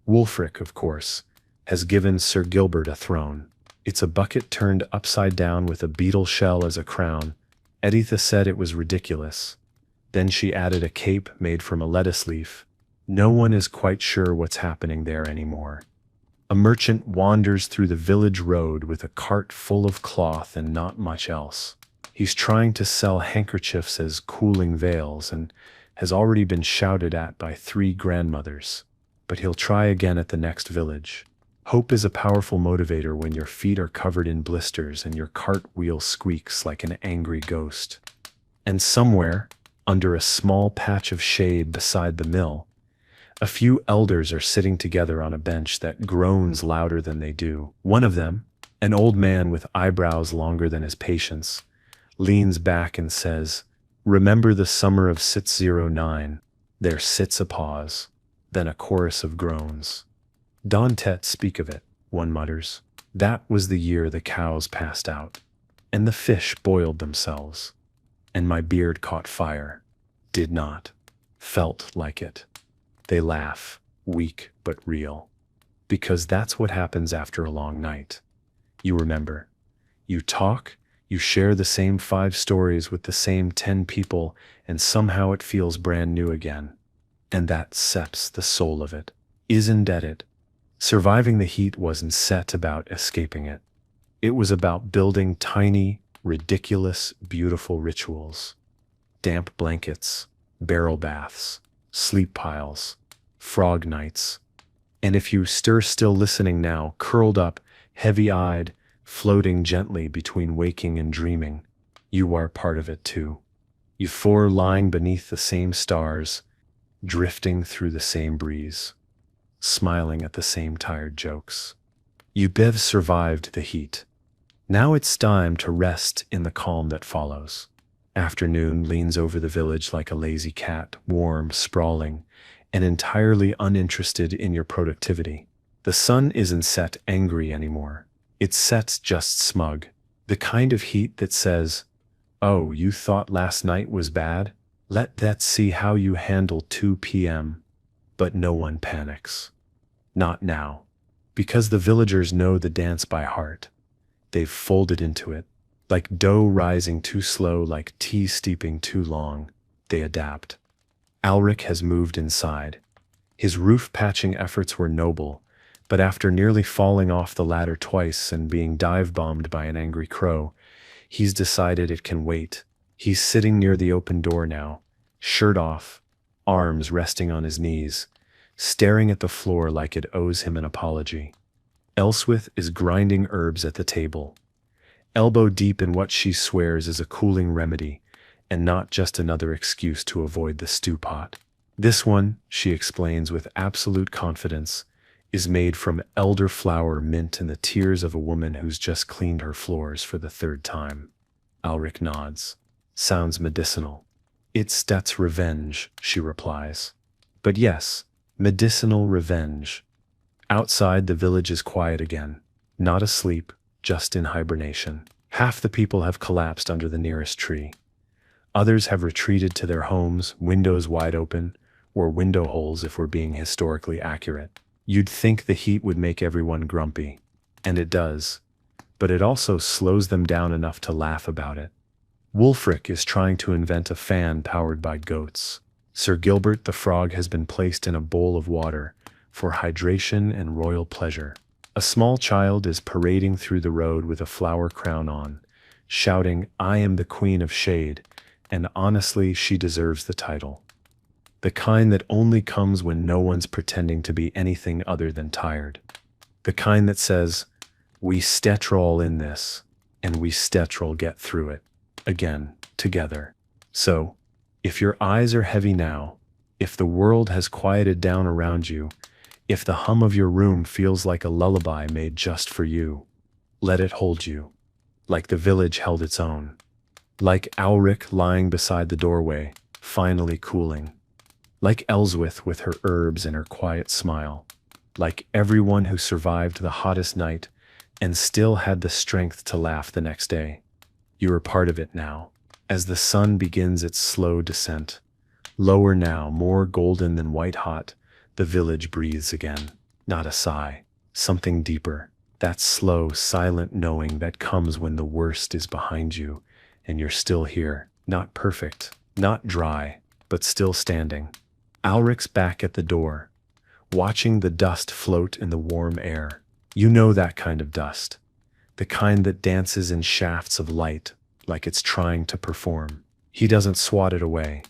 Speaker 1: Wulfric, of course, has given Sir Gilbert a throne. It's a bucket turned upside down with a beetle shell as a crown. Editha said it was ridiculous. Then she added a cape made from a lettuce leaf. No one is quite sure what's happening there anymore. A merchant wanders through the village road with a cart full of cloth and not much else. He's trying to sell handkerchiefs as cooling veils and has already been shouted at by 3 grandmothers. But he'll try again at the next village. Hope is a powerful motivator when your feet are covered in blisters and your cart wheel squeaks like an angry ghost. And somewhere, under a small patch of shade beside the mill, a few elders are sitting together on a bench that groans louder than they do. One of them, an old man with eyebrows longer than his patience, leans back and says, "Remember the summer of 609. There sits a pause, then a chorus of groans. Don Tet speak of it," one mutters. "That was the year the cows passed out, and the fish boiled themselves, and my beard caught fire. Did not. Felt like it." They laugh, weak but real. Because that's what happens after a long night. You remember. You talk, you share the same 5 stories with the same 10 people, and somehow it feels brand new again. And that saps the soul of it. Isn't it? Surviving the heat wasn't set about escaping it. It was about building tiny, ridiculous, beautiful rituals. Damp blankets, barrel baths, sleep piles, frog nights. And if you stir still listening now, curled up, heavy-eyed, floating gently between waking and dreaming, you are part of it too. You 4 lying beneath the same stars, drifting through the same breeze, smiling at the same tired jokes. You bev survived the heat. Now it's time to rest in the calm that follows. Afternoon leans over the village like a lazy cat, warm, sprawling, and entirely uninterested in your productivity. The sun isn't set angry anymore. It's set just smug. The kind of heat that says, "Oh, you thought last night was bad? Let's see how you handle 2 p.m. But no one panics. Not now. Because the villagers know the dance by heart. They've folded into it. Like dough rising too slow, like tea steeping too long. They adapt. Alric has moved inside. His roof patching efforts were noble, but after nearly falling off the ladder twice and being dive-bombed by an angry crow, he's decided it can wait. He's sitting near the open door now, shirt off, arms resting on his knees, staring at the floor like it owes him an apology. Elswith is grinding herbs at the table, elbow deep in what she swears is a cooling remedy, and not just another excuse to avoid the stew pot. This one, she explains with absolute confidence, is made from elderflower, mint, and the tears of a woman who's just cleaned her floors for the 3rd time. Alric nods. Sounds medicinal. That's revenge, she replies. But yes, medicinal revenge. Outside, the village is quiet again. Not asleep, just in hibernation. Half the people have collapsed under the nearest tree. Others have retreated to their homes, windows wide open, or window holes if we're being historically accurate. You'd think the heat would make everyone grumpy, and it does, but it also slows them down enough to laugh about it. Wulfric is trying to invent a fan powered by goats. Sir Gilbert the frog has been placed in a bowl of water for hydration and royal pleasure. A small child is parading through the road with a flower crown on, shouting, "I am the Queen of Shade," and honestly, she deserves the title. The kind that only comes when no one's pretending to be anything other than tired. The kind that says, "We stetrol in this, and we stetrol get through it, again, together." So, if your eyes are heavy now, if the world has quieted down around you, if the hum of your room feels like a lullaby made just for you, let it hold you, like the village held its own. Like Alric lying beside the doorway, finally cooling. Like Elswith with her herbs and her quiet smile. Like everyone who survived the hottest night and still had the strength to laugh the next day. You are part of it now. As the sun begins its slow descent, lower now, more golden than white hot, the village breathes again. Not a sigh, something deeper. That slow, silent knowing that comes when the worst is behind you and you're still here. Not perfect, not dry, but still standing. Alric's back at the door, watching the dust float in the warm air. You know that kind of dust. The kind that dances in shafts of light like it's trying to perform. He doesn't swat it away.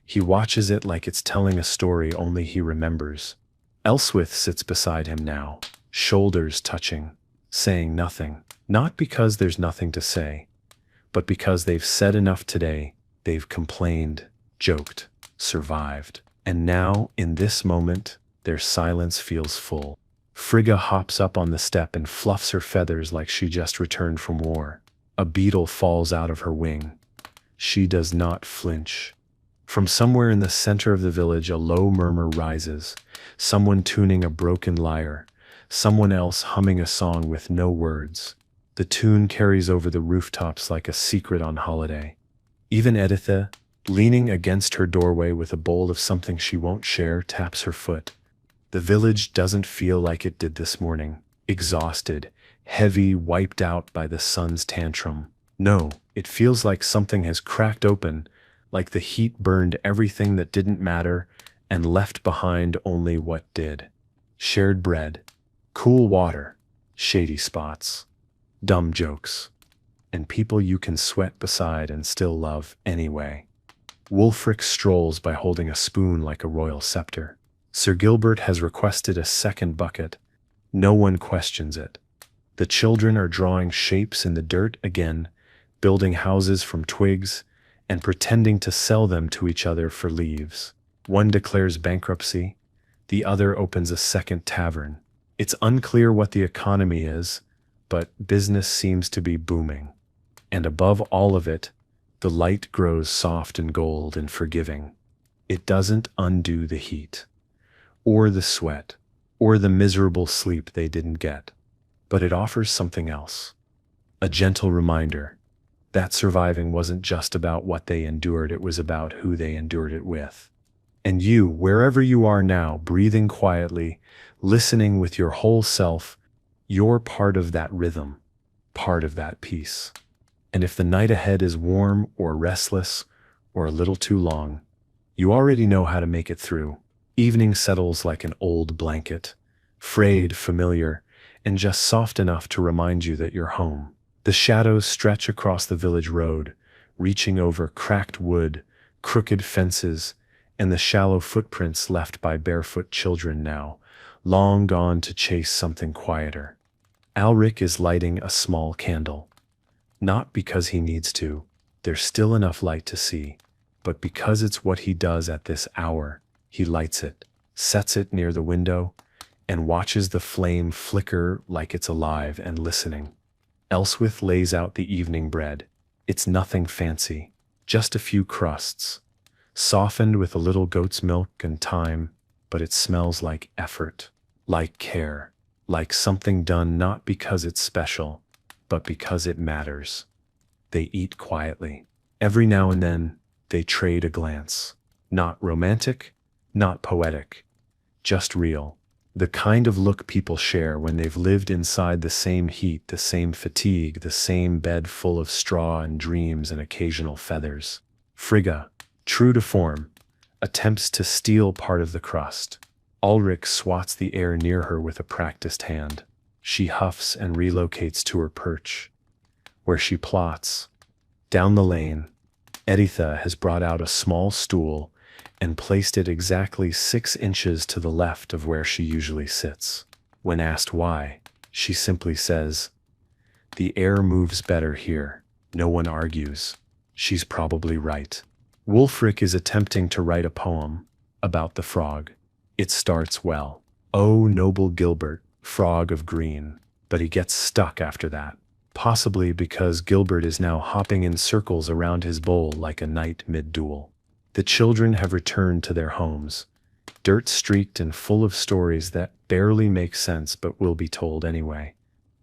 Speaker 1: He watches it like it's telling a story only he remembers. Elswith sits beside him now, shoulders touching, saying nothing. Not because there's nothing to say, but because they've said enough today. They've complained, joked, survived. And now, in this moment, their silence feels full. Frigga hops up on the step and fluffs her feathers like she just returned from war. A beetle falls out of her wing. She does not flinch. From somewhere in the center of the village, a low murmur rises. Someone tuning a broken lyre. Someone else humming a song with no words. The tune carries over the rooftops like a secret on holiday. Even Editha, leaning against her doorway with a bowl of something she won't share, taps her foot. The village doesn't feel like it did this morning. Exhausted, heavy, wiped out by the sun's tantrum. No, it feels like something has cracked open, like the heat burned everything that didn't matter and left behind only what did. Shared bread, cool water, shady spots, dumb jokes, and people you can sweat beside and still love anyway. Wulfric strolls by holding a spoon like a royal scepter. Sir Gilbert has requested a second bucket. No one questions it. The children are drawing shapes in the dirt again, building houses from twigs, and pretending to sell them to each other for leaves. One declares bankruptcy, the other opens a second tavern. It's unclear what the economy is, but business seems to be booming. And above all of it, the light grows soft and gold and forgiving. It doesn't undo the heat, or the sweat, or the miserable sleep they didn't get, but it offers something else. A gentle reminder that surviving wasn't just about what they endured, it was about who they endured it with. And you, wherever you are now, breathing quietly, listening with your whole self, you're part of that rhythm, part of that peace. And if the night ahead is warm or restless or a little too long, you already know how to make it through. Evening settles like an old blanket, frayed, familiar, and just soft enough to remind you that you're home. The shadows stretch across the village road, reaching over cracked wood, crooked fences, and the shallow footprints left by barefoot children now, long gone to chase something quieter. Alric is lighting a small candle. Not because he needs to, there's still enough light to see, but because it's what he does at this hour. He lights it, sets it near the window, and watches the flame flicker like it's alive and listening. Elswith lays out the evening bread. It's nothing fancy, just a few crusts, softened with a little goat's milk and thyme, but it smells like effort, like care, like something done not because it's special, but because it matters. They eat quietly. Every now and then, they trade a glance. Not romantic, not poetic, just real. The kind of look people share when they've lived inside the same heat, the same fatigue, the same bed full of straw and dreams and occasional feathers. Frigga, true to form, attempts to steal part of the crust. Ulrich swats the air near her with a practiced hand. She huffs and relocates to her perch, where she plots. Down the lane, Editha has brought out a small stool and placed it exactly 6 inches to the left of where she usually sits. When asked why, she simply says, "The air moves better here." No one argues. She's probably right. Wulfric is attempting to write a poem about the frog. It starts well. "Oh, noble Gilbert, frog of green," but he gets stuck after that. Possibly because Gilbert is now hopping in circles around his bowl like a knight mid-duel. The children have returned to their homes, dirt-streaked and full of stories that barely make sense but will be told anyway,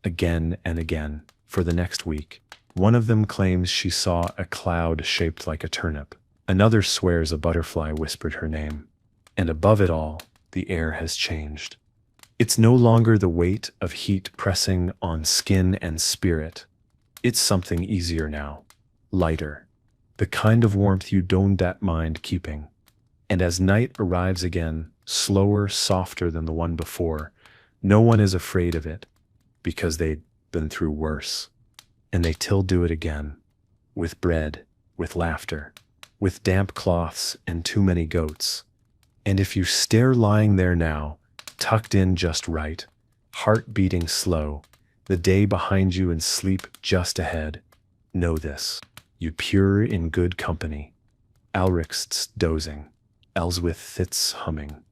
Speaker 1: again and again, for the next week. One of them claims she saw a cloud shaped like a turnip. Another swears a butterfly whispered her name. And above it all, the air has changed. It's no longer the weight of heat pressing on skin and spirit. It's something easier now, lighter, the kind of warmth you don't mind keeping. And as night arrives again, slower, softer than the one before, no one is afraid of it, because they'd been through worse. And they still do it again, with bread, with laughter, with damp cloths and too many goats. And if you stare lying there now, tucked in just right, heart beating slow, the day behind you and sleep just ahead, know this, you pure in good company. Alric's dozing, Elswith sits humming,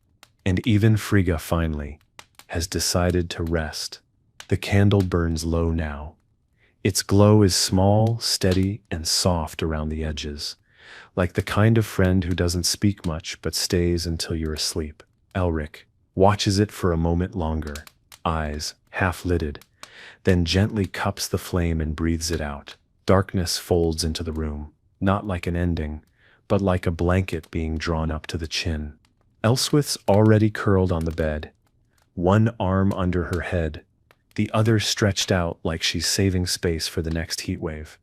Speaker 1: and even Frigga finally has decided to rest. The candle burns low now. Its glow is small, steady, and soft around the edges, like the kind of friend who doesn't speak much but stays until you're asleep. Elric watches it for a moment longer, eyes half-lidded, then gently cups the flame and breathes it out. Darkness folds into the room, not like an ending, but like a blanket being drawn up to the chin. Elswith's already curled on the bed, one arm under her head, the other stretched out like she's saving space for the next heat wave.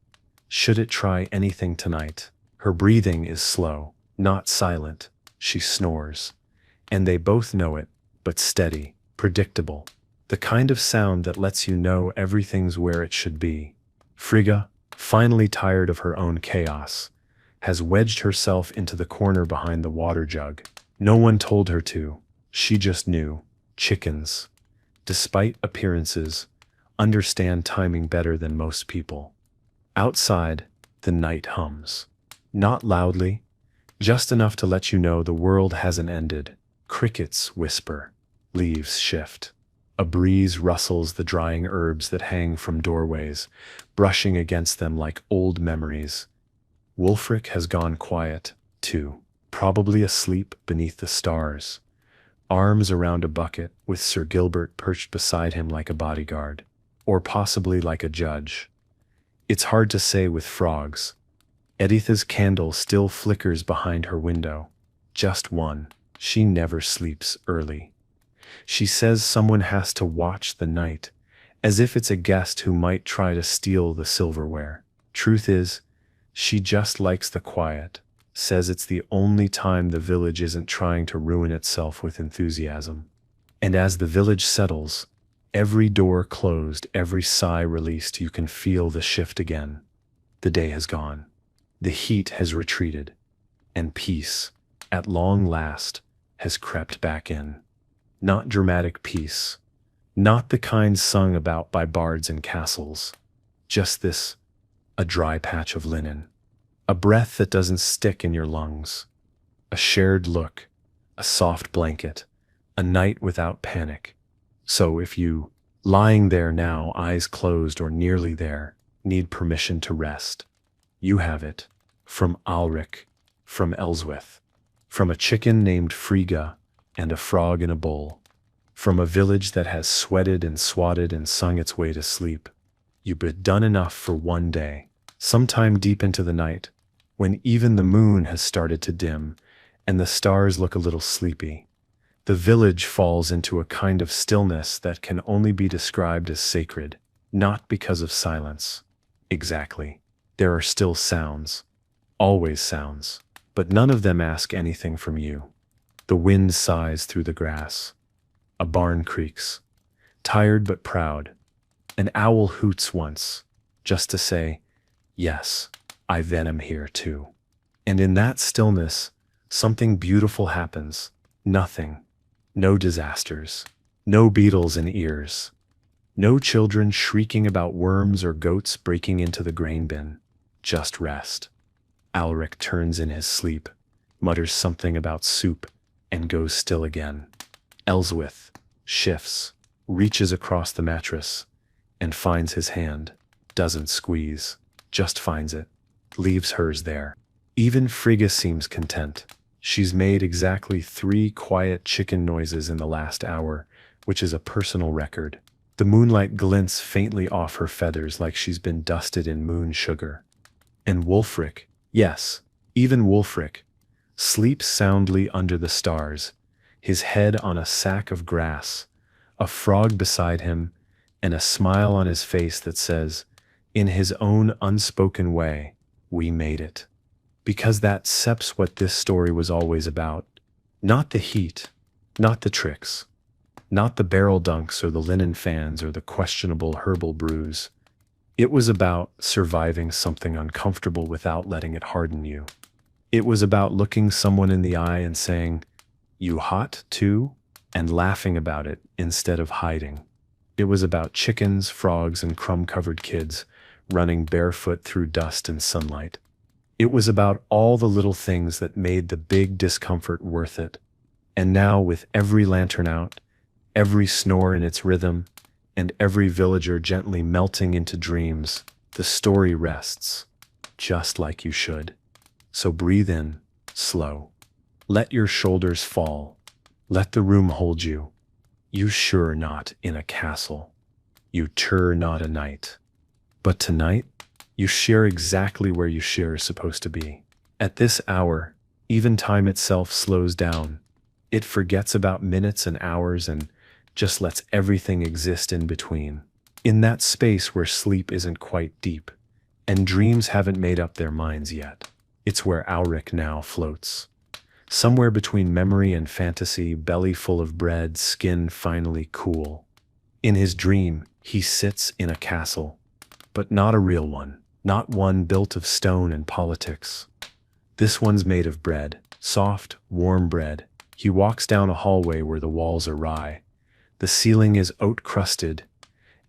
Speaker 1: Should it try anything tonight? Her breathing is slow, not silent. She snores. And they both know it, but steady, predictable. The kind of sound that lets you know everything's where it should be. Frigga, finally tired of her own chaos, has wedged herself into the corner behind the water jug. No one told her to. She just knew. Chickens, despite appearances, understand timing better than most people. Outside, the night hums. Not loudly, just enough to let you know the world hasn't ended. Crickets whisper, leaves shift. A breeze rustles the drying herbs that hang from doorways, brushing against them like old memories. Wulfric has gone quiet, too, probably asleep beneath the stars, arms around a bucket with Sir Gilbert perched beside him like a bodyguard, or possibly like a judge. It's hard to say with frogs. Editha's candle still flickers behind her window. Just one. She never sleeps early. She says someone has to watch the night, as if it's a guest who might try to steal the silverware. Truth is, she just likes the quiet, says it's the only time the village isn't trying to ruin itself with enthusiasm. And as the village settles, every door closed, every sigh released, you can feel the shift again. The day has gone. The heat has retreated. And peace, at long last, has crept back in. Not dramatic peace. Not the kind sung about by bards in castles. Just this, a dry patch of linen. A breath that doesn't stick in your lungs. A shared look. A soft blanket. A night without panic. So if you, lying there now, eyes closed or nearly there, need permission to rest, you have it. From Alric, from Elswith, from a chicken named Frigga and a frog in a bowl, from a village that has sweated and swatted and sung its way to sleep. You've done enough for one day. Sometime deep into the night, when even the moon has started to dim and the stars look a little sleepy, the village falls into a kind of stillness that can only be described as sacred, not because of silence. Exactly. There are still sounds, always sounds, but none of them ask anything from you. The wind sighs through the grass. A barn creaks, tired but proud. An owl hoots once, just to say, yes, I venom here too. And in that stillness, something beautiful happens. Nothing. No disasters. No beetles in ears. No children shrieking about worms or goats breaking into the grain bin. Just rest. Alric turns in his sleep, mutters something about soup, and goes still again. Elswith shifts, reaches across the mattress, and finds his hand. Doesn't squeeze, just finds it, leaves hers there. Even Frigga seems content. She's made exactly 3 quiet chicken noises in the last hour, which is a personal record. The moonlight glints faintly off her feathers like she's been dusted in moon sugar. And Wulfric, yes, even Wulfric, sleeps soundly under the stars, his head on a sack of grass, a frog beside him, and a smile on his face that says, in his own unspoken way, we made it. Because that's what this story was always about. Not the heat, not the tricks, not the barrel dunks or the linen fans or the questionable herbal brews. It was about surviving something uncomfortable without letting it harden you. It was about looking someone in the eye and saying, "You hot too?" and laughing about it instead of hiding. It was about chickens, frogs, and crumb-covered kids running barefoot through dust and sunlight. It was about all the little things that made the big discomfort worth it. And now, with every lantern out, every snore in its rhythm, and every villager gently melting into dreams, the story rests, just like you should. So breathe in, slow. Let your shoulders fall. Let the room hold you. You sure not in a castle. You tur not a knight. But tonight, you share exactly where you share is supposed to be. At this hour, even time itself slows down. It forgets about minutes and hours and just lets everything exist in between. In that space where sleep isn't quite deep, and dreams haven't made up their minds yet. It's where Auric now floats. Somewhere between memory and fantasy, belly full of bread, skin finally cool. In his dream, he sits in a castle, but not a real one, not one built of stone and politics. This one's made of bread, soft, warm bread. He walks down a hallway where the walls are rye. The ceiling is oat-crusted,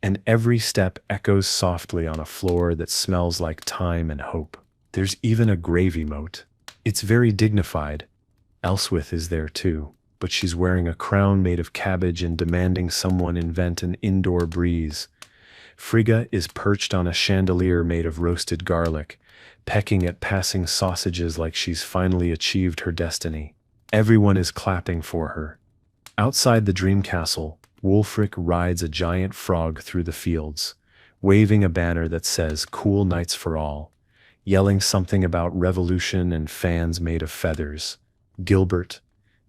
Speaker 1: and every step echoes softly on a floor that smells like time and hope. There's even a gravy moat. It's very dignified. Elswith is there too, but she's wearing a crown made of cabbage and demanding someone invent an indoor breeze. Frigga is perched on a chandelier made of roasted garlic, pecking at passing sausages like she's finally achieved her destiny. Everyone is clapping for her. Outside the dream castle, Wulfric rides a giant frog through the fields, waving a banner that says "Cool Nights for All," yelling something about revolution and fans made of feathers. Gilbert,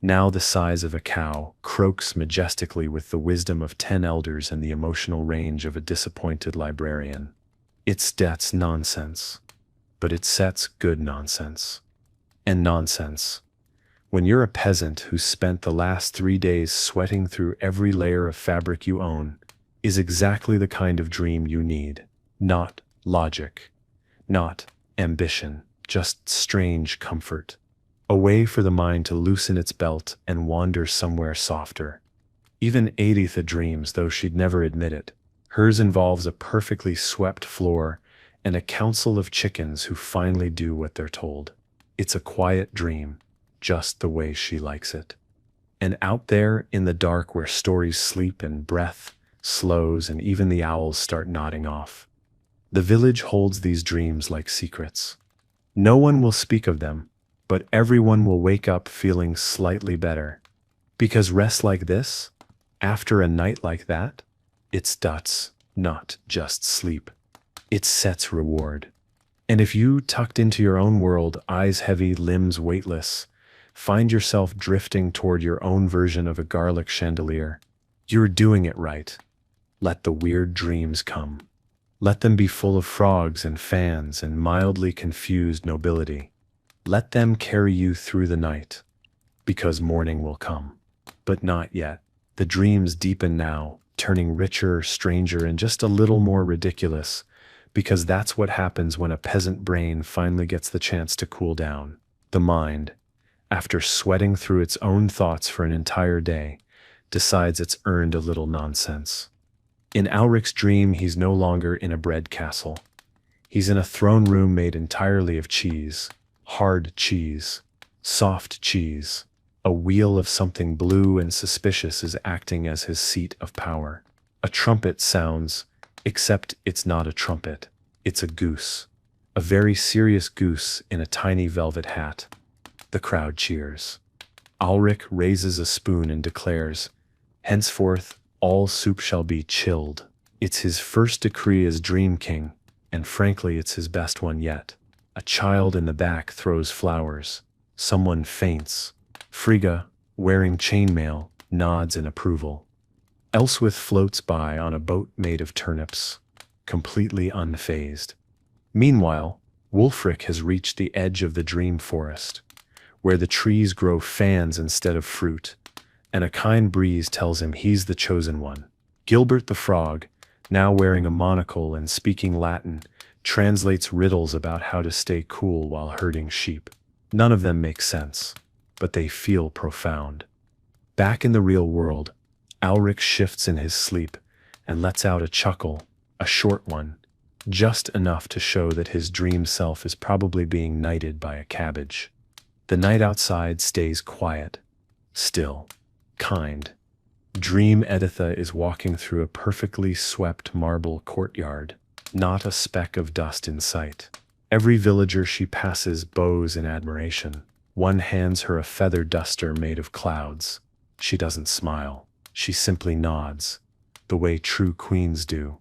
Speaker 1: now the size of a cow, croaks majestically with the wisdom of 10 elders and the emotional range of a disappointed librarian. That's nonsense. But it sets good nonsense. And nonsense. When you're a peasant who's spent the last 3 days sweating through every layer of fabric you own, is exactly the kind of dream you need. Not logic. Not ambition. Just strange comfort. A way for the mind to loosen its belt and wander somewhere softer. Even Editha dreams, though she'd never admit it. Hers involves a perfectly swept floor and a council of chickens who finally do what they're told. It's a quiet dream, just the way she likes it. And out there in the dark where stories sleep and breath slows and even the owls start nodding off, the village holds these dreams like secrets. No one will speak of them, but everyone will wake up feeling slightly better. Because rest like this, after a night like that, it's duts, not just sleep. It's Set's reward. And if you, tucked into your own world, eyes heavy, limbs weightless, find yourself drifting toward your own version of a garlic chandelier, you're doing it right. Let the weird dreams come. Let them be full of frogs and fans and mildly confused nobility. Let them carry you through the night, because morning will come. But not yet. The dreams deepen now, turning richer, stranger, and just a little more ridiculous, because that's what happens when a peasant brain finally gets the chance to cool down. The mind, after sweating through its own thoughts for an entire day, decides it's earned a little nonsense. In Auric's dream, he's no longer in a bread castle. He's in a throne room made entirely of cheese. Hard cheese. Soft cheese. A wheel of something blue and suspicious is acting as his seat of power. A trumpet sounds, except it's not a trumpet. It's a goose. A very serious goose in a tiny velvet hat. The crowd cheers. Auric raises a spoon and declares, "Henceforth, All soup shall be chilled. It's his first decree as Dream King, and frankly it's his best one yet. A child in the back throws flowers. Someone faints. Frigga, wearing chainmail, nods in approval. Elswith floats by on a boat made of turnips, completely unfazed. Meanwhile, Wulfric has reached the edge of the dream forest, where the trees grow fans instead of fruit, and a kind breeze tells him he's the chosen one. Gilbert the Frog, now wearing a monocle and speaking Latin, translates riddles about how to stay cool while herding sheep. None of them make sense, but they feel profound. Back in the real world, Alric shifts in his sleep and lets out a chuckle, a short one, just enough to show that his dream self is probably being knighted by a cabbage. The night outside stays quiet, still, kind. Dream Editha is walking through a perfectly swept marble courtyard, not a speck of dust in sight. Every villager she passes bows in admiration. One hands her a feather duster made of clouds. She doesn't smile. She simply nods, the way true queens do.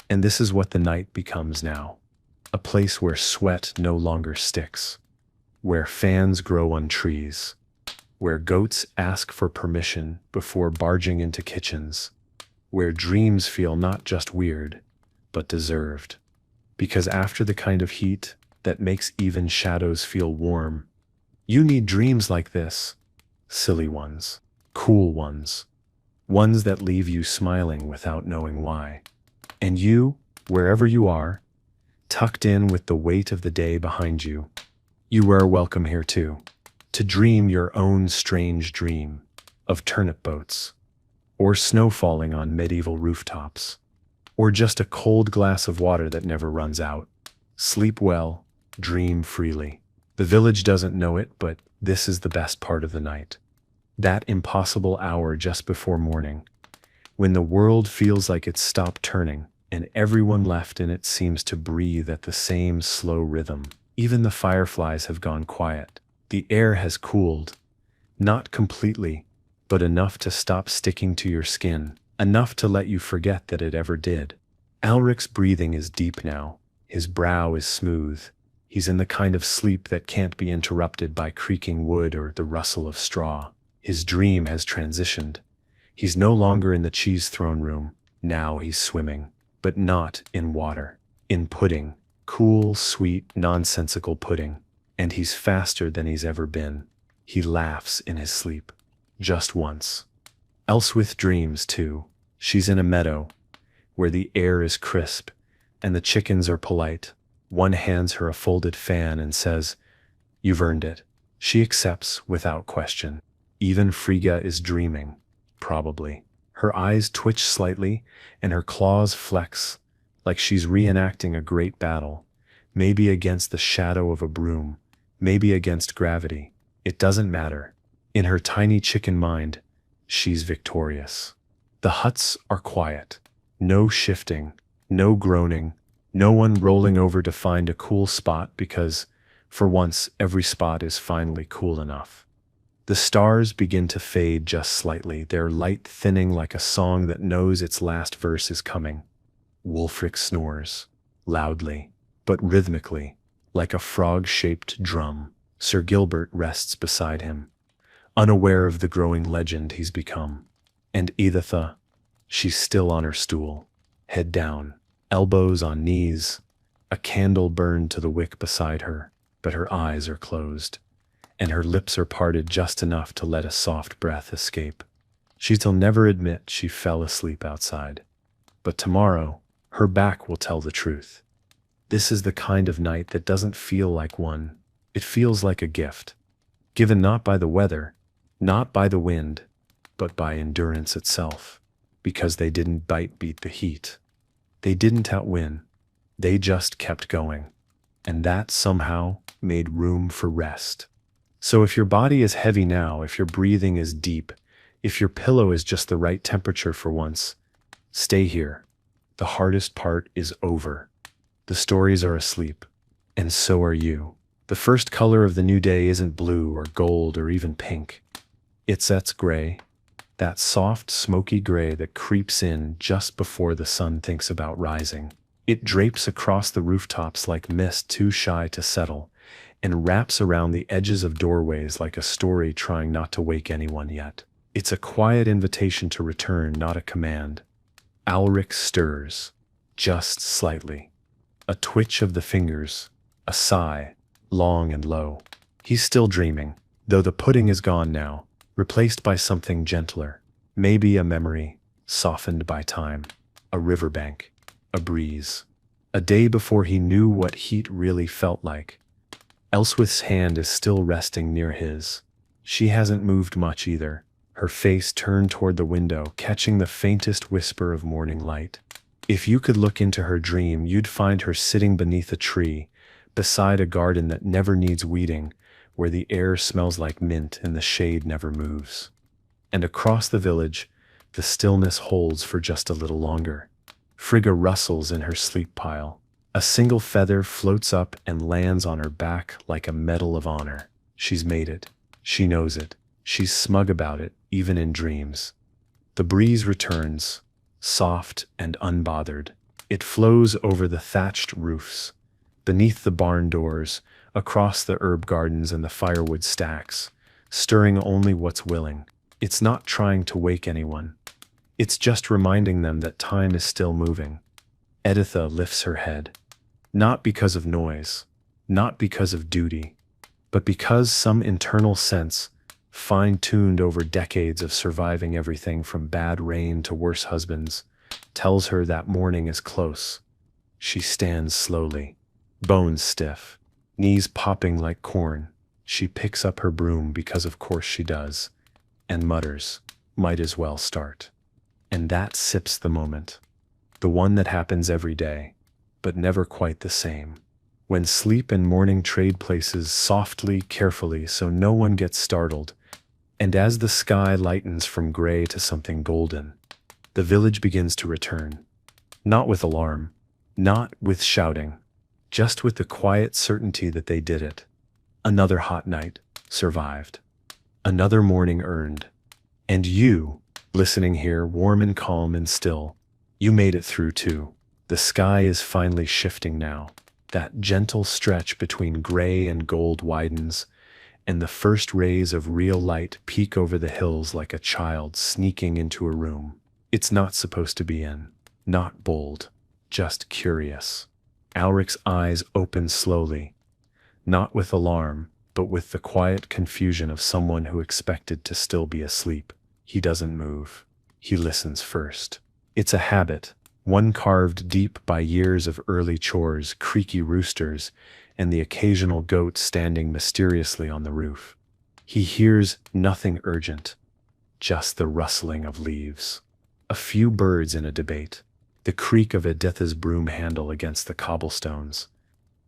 Speaker 1: And this is what the night becomes now. A place where sweat no longer sticks, where fans grow on trees, where goats ask for permission before barging into kitchens, where dreams feel not just weird, but deserved. Because after the kind of heat that makes even shadows feel warm, you need dreams like this. Silly ones, cool ones, ones that leave you smiling without knowing why. And you, wherever you are, tucked in with the weight of the day behind you, you are welcome here too, to dream your own strange dream of turnip boats, or snow falling on medieval rooftops, or just a cold glass of water that never runs out. Sleep well, dream freely. The village doesn't know it, but this is the best part of the night. That impossible hour just before morning, when the world feels like it's stopped turning, and everyone left in it seems to breathe at the same slow rhythm. Even the fireflies have gone quiet. The air has cooled, not completely, but enough to stop sticking to your skin, enough to let you forget that it ever did. Alric's breathing is deep now. His brow is smooth. He's in the kind of sleep that can't be interrupted by creaking wood or the rustle of straw. His dream has transitioned. He's no longer in the cheese throne room. Now he's swimming, but not in water, in pudding. Cool, sweet, nonsensical pudding. And he's faster than he's ever been. He laughs in his sleep. Just once. Elswith dreams, too. She's in a meadow, where the air is crisp, and the chickens are polite. One hands her a folded fan and says, "You've earned it." She accepts without question. Even Frigga is dreaming, probably. Her eyes twitch slightly, and her claws flex, like she's reenacting a great battle, maybe against the shadow of a broom, maybe against gravity. It doesn't matter. In her tiny chicken mind, she's victorious. The huts are quiet. No shifting, no groaning, no one rolling over to find a cool spot because, for once, every spot is finally cool enough. The stars begin to fade just slightly, their light thinning like a song that knows its last verse is coming. Wulfric snores, loudly, but rhythmically, like a frog-shaped drum. Sir Gilbert rests beside him, unaware of the growing legend he's become. And Editha, she's still on her stool, head down, elbows on knees, a candle burned to the wick beside her, but her eyes are closed, and her lips are parted just enough to let a soft breath escape. She'll never admit she fell asleep outside, but tomorrow, her back will tell the truth. This is the kind of night that doesn't feel like one. It feels like a gift, given not by the weather, not by the wind, but by endurance itself, because they didn't beat the heat. They didn't outwin. They just kept going, and that somehow made room for rest. So if your body is heavy now, if your breathing is deep, if your pillow is just the right temperature for once, stay here. The hardest part is over. The stories are asleep, and so are you. The first color of the new day isn't blue or gold or even pink. It's gray, that soft, smoky gray that creeps in just before the sun thinks about rising. It drapes across the rooftops like mist too shy to settle, and wraps around the edges of doorways like a story trying not to wake anyone yet. It's a quiet invitation to return, not a command. Alric stirs, just slightly. A twitch of the fingers, a sigh, long and low. He's still dreaming, though the pudding is gone now, replaced by something gentler. Maybe a memory, softened by time. A riverbank, a breeze. A day before he knew what heat really felt like. Elswith's hand is still resting near his. She hasn't moved much either, her face turned toward the window, catching the faintest whisper of morning light. If you could look into her dream, you'd find her sitting beneath a tree, beside a garden that never needs weeding, where the air smells like mint and the shade never moves. And across the village, the stillness holds for just a little longer. Frigga rustles in her sleep pile. A single feather floats up and lands on her back like a medal of honor. She's made it. She knows it. She's smug about it, even in dreams. The breeze returns, soft and unbothered. It flows over the thatched roofs, beneath the barn doors, across the herb gardens and the firewood stacks, stirring only what's willing. It's not trying to wake anyone. It's just reminding them that time is still moving. Editha lifts her head. Not because of noise, not because of duty, but because some internal sense, fine-tuned over decades of surviving everything from bad rain to worse husbands, tells her that morning is close. She stands slowly, bones stiff, knees popping like corn. She picks up her broom because of course she does, and mutters, "Might as well start." And that sips the moment. The one that happens every day, but never quite the same. When sleep and morning trade places softly, carefully, so no one gets startled, and as the sky lightens from gray to something golden, the village begins to return. Not with alarm, not with shouting, just with the quiet certainty that they did it. Another hot night, survived. Another morning earned. And you, listening here, warm and calm and still, you made it through too. The sky is finally shifting now. That gentle stretch between gray and gold widens, and the first rays of real light peek over the hills like a child sneaking into a room it's not supposed to be in. Not bold, just curious. Alric's eyes open slowly, not with alarm, but with the quiet confusion of someone who expected to still be asleep. He doesn't move. He listens first. It's a habit, one carved deep by years of early chores, creaky roosters, and the occasional goat standing mysteriously on the roof. He hears nothing urgent, just the rustling of leaves. A few birds in a debate, the creak of Editha's broom handle against the cobblestones.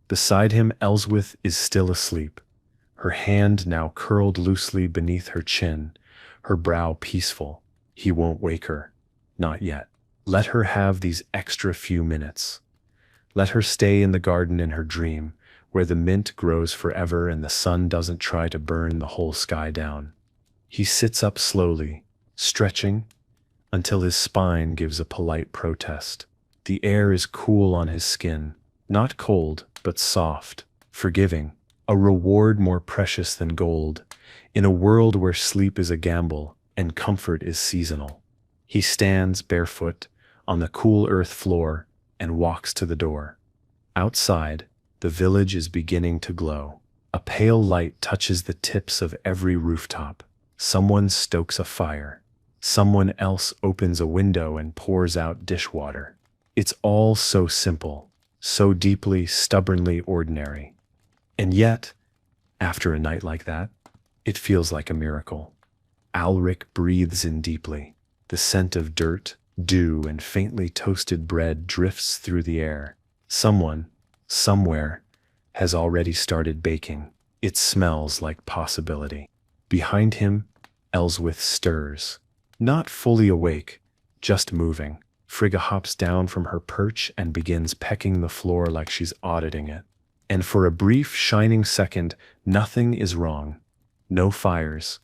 Speaker 1: Beside him, Elswith is still asleep, her hand now curled loosely beneath her chin, her brow peaceful. He won't wake her. Not yet. Let her have these extra few minutes. Let her stay in the garden in her dream, where the mint grows forever and the sun doesn't try to burn the whole sky down. He sits up slowly, stretching, until his spine gives a polite protest. The air is cool on his skin, not cold, but soft, forgiving, a reward more precious than gold, in a world where sleep is a gamble and comfort is seasonal. He stands barefoot on the cool earth floor and walks to the door. Outside, the village is beginning to glow. A pale light touches the tips of every rooftop. Someone stokes a fire. Someone else opens a window and pours out dishwater. It's all so simple, so deeply, stubbornly ordinary. And yet, after a night like that, it feels like a miracle. Alric breathes in deeply. The scent of dirt, dew, and faintly toasted bread drifts through the air. Someone, somewhere, has already started baking. It smells like possibility. Behind him, Elswith stirs. Not fully awake, just moving. Frigga hops down from her perch and begins pecking the floor like she's auditing it. And for a brief, shining second, nothing is wrong. No fires,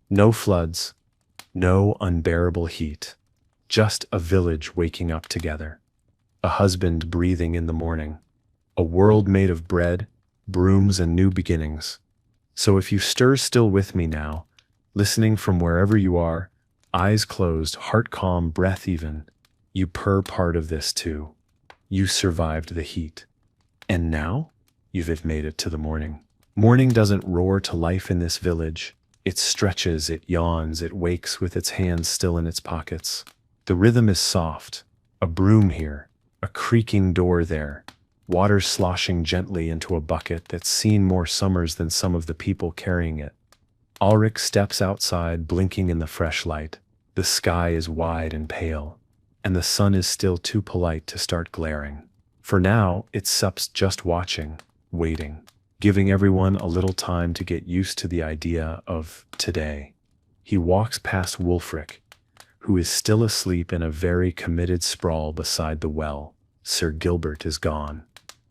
Speaker 1: no floods, No unbearable heat. Just a village waking up together. A husband breathing in the morning. A world made of bread, brooms, and new beginnings. So if you stir still with me now, listening from wherever you are, eyes closed, heart calm, breath even, you purr part of this too. You survived the heat. And now, you've made it to the morning. Morning doesn't roar to life in this village. It stretches, it yawns, it wakes with its hands still in its pockets. The rhythm is soft. A broom here, a creaking door there, water sloshing gently into a bucket that's seen more summers than some of the people carrying it. Ulrich steps outside, blinking in the fresh light. The sky is wide and pale, and the sun is still too polite to start glaring. For now, it sups just watching, waiting, giving everyone a little time to get used to the idea of today. He walks past Wulfric, who is still asleep in a very committed sprawl beside the well. Sir Gilbert is gone,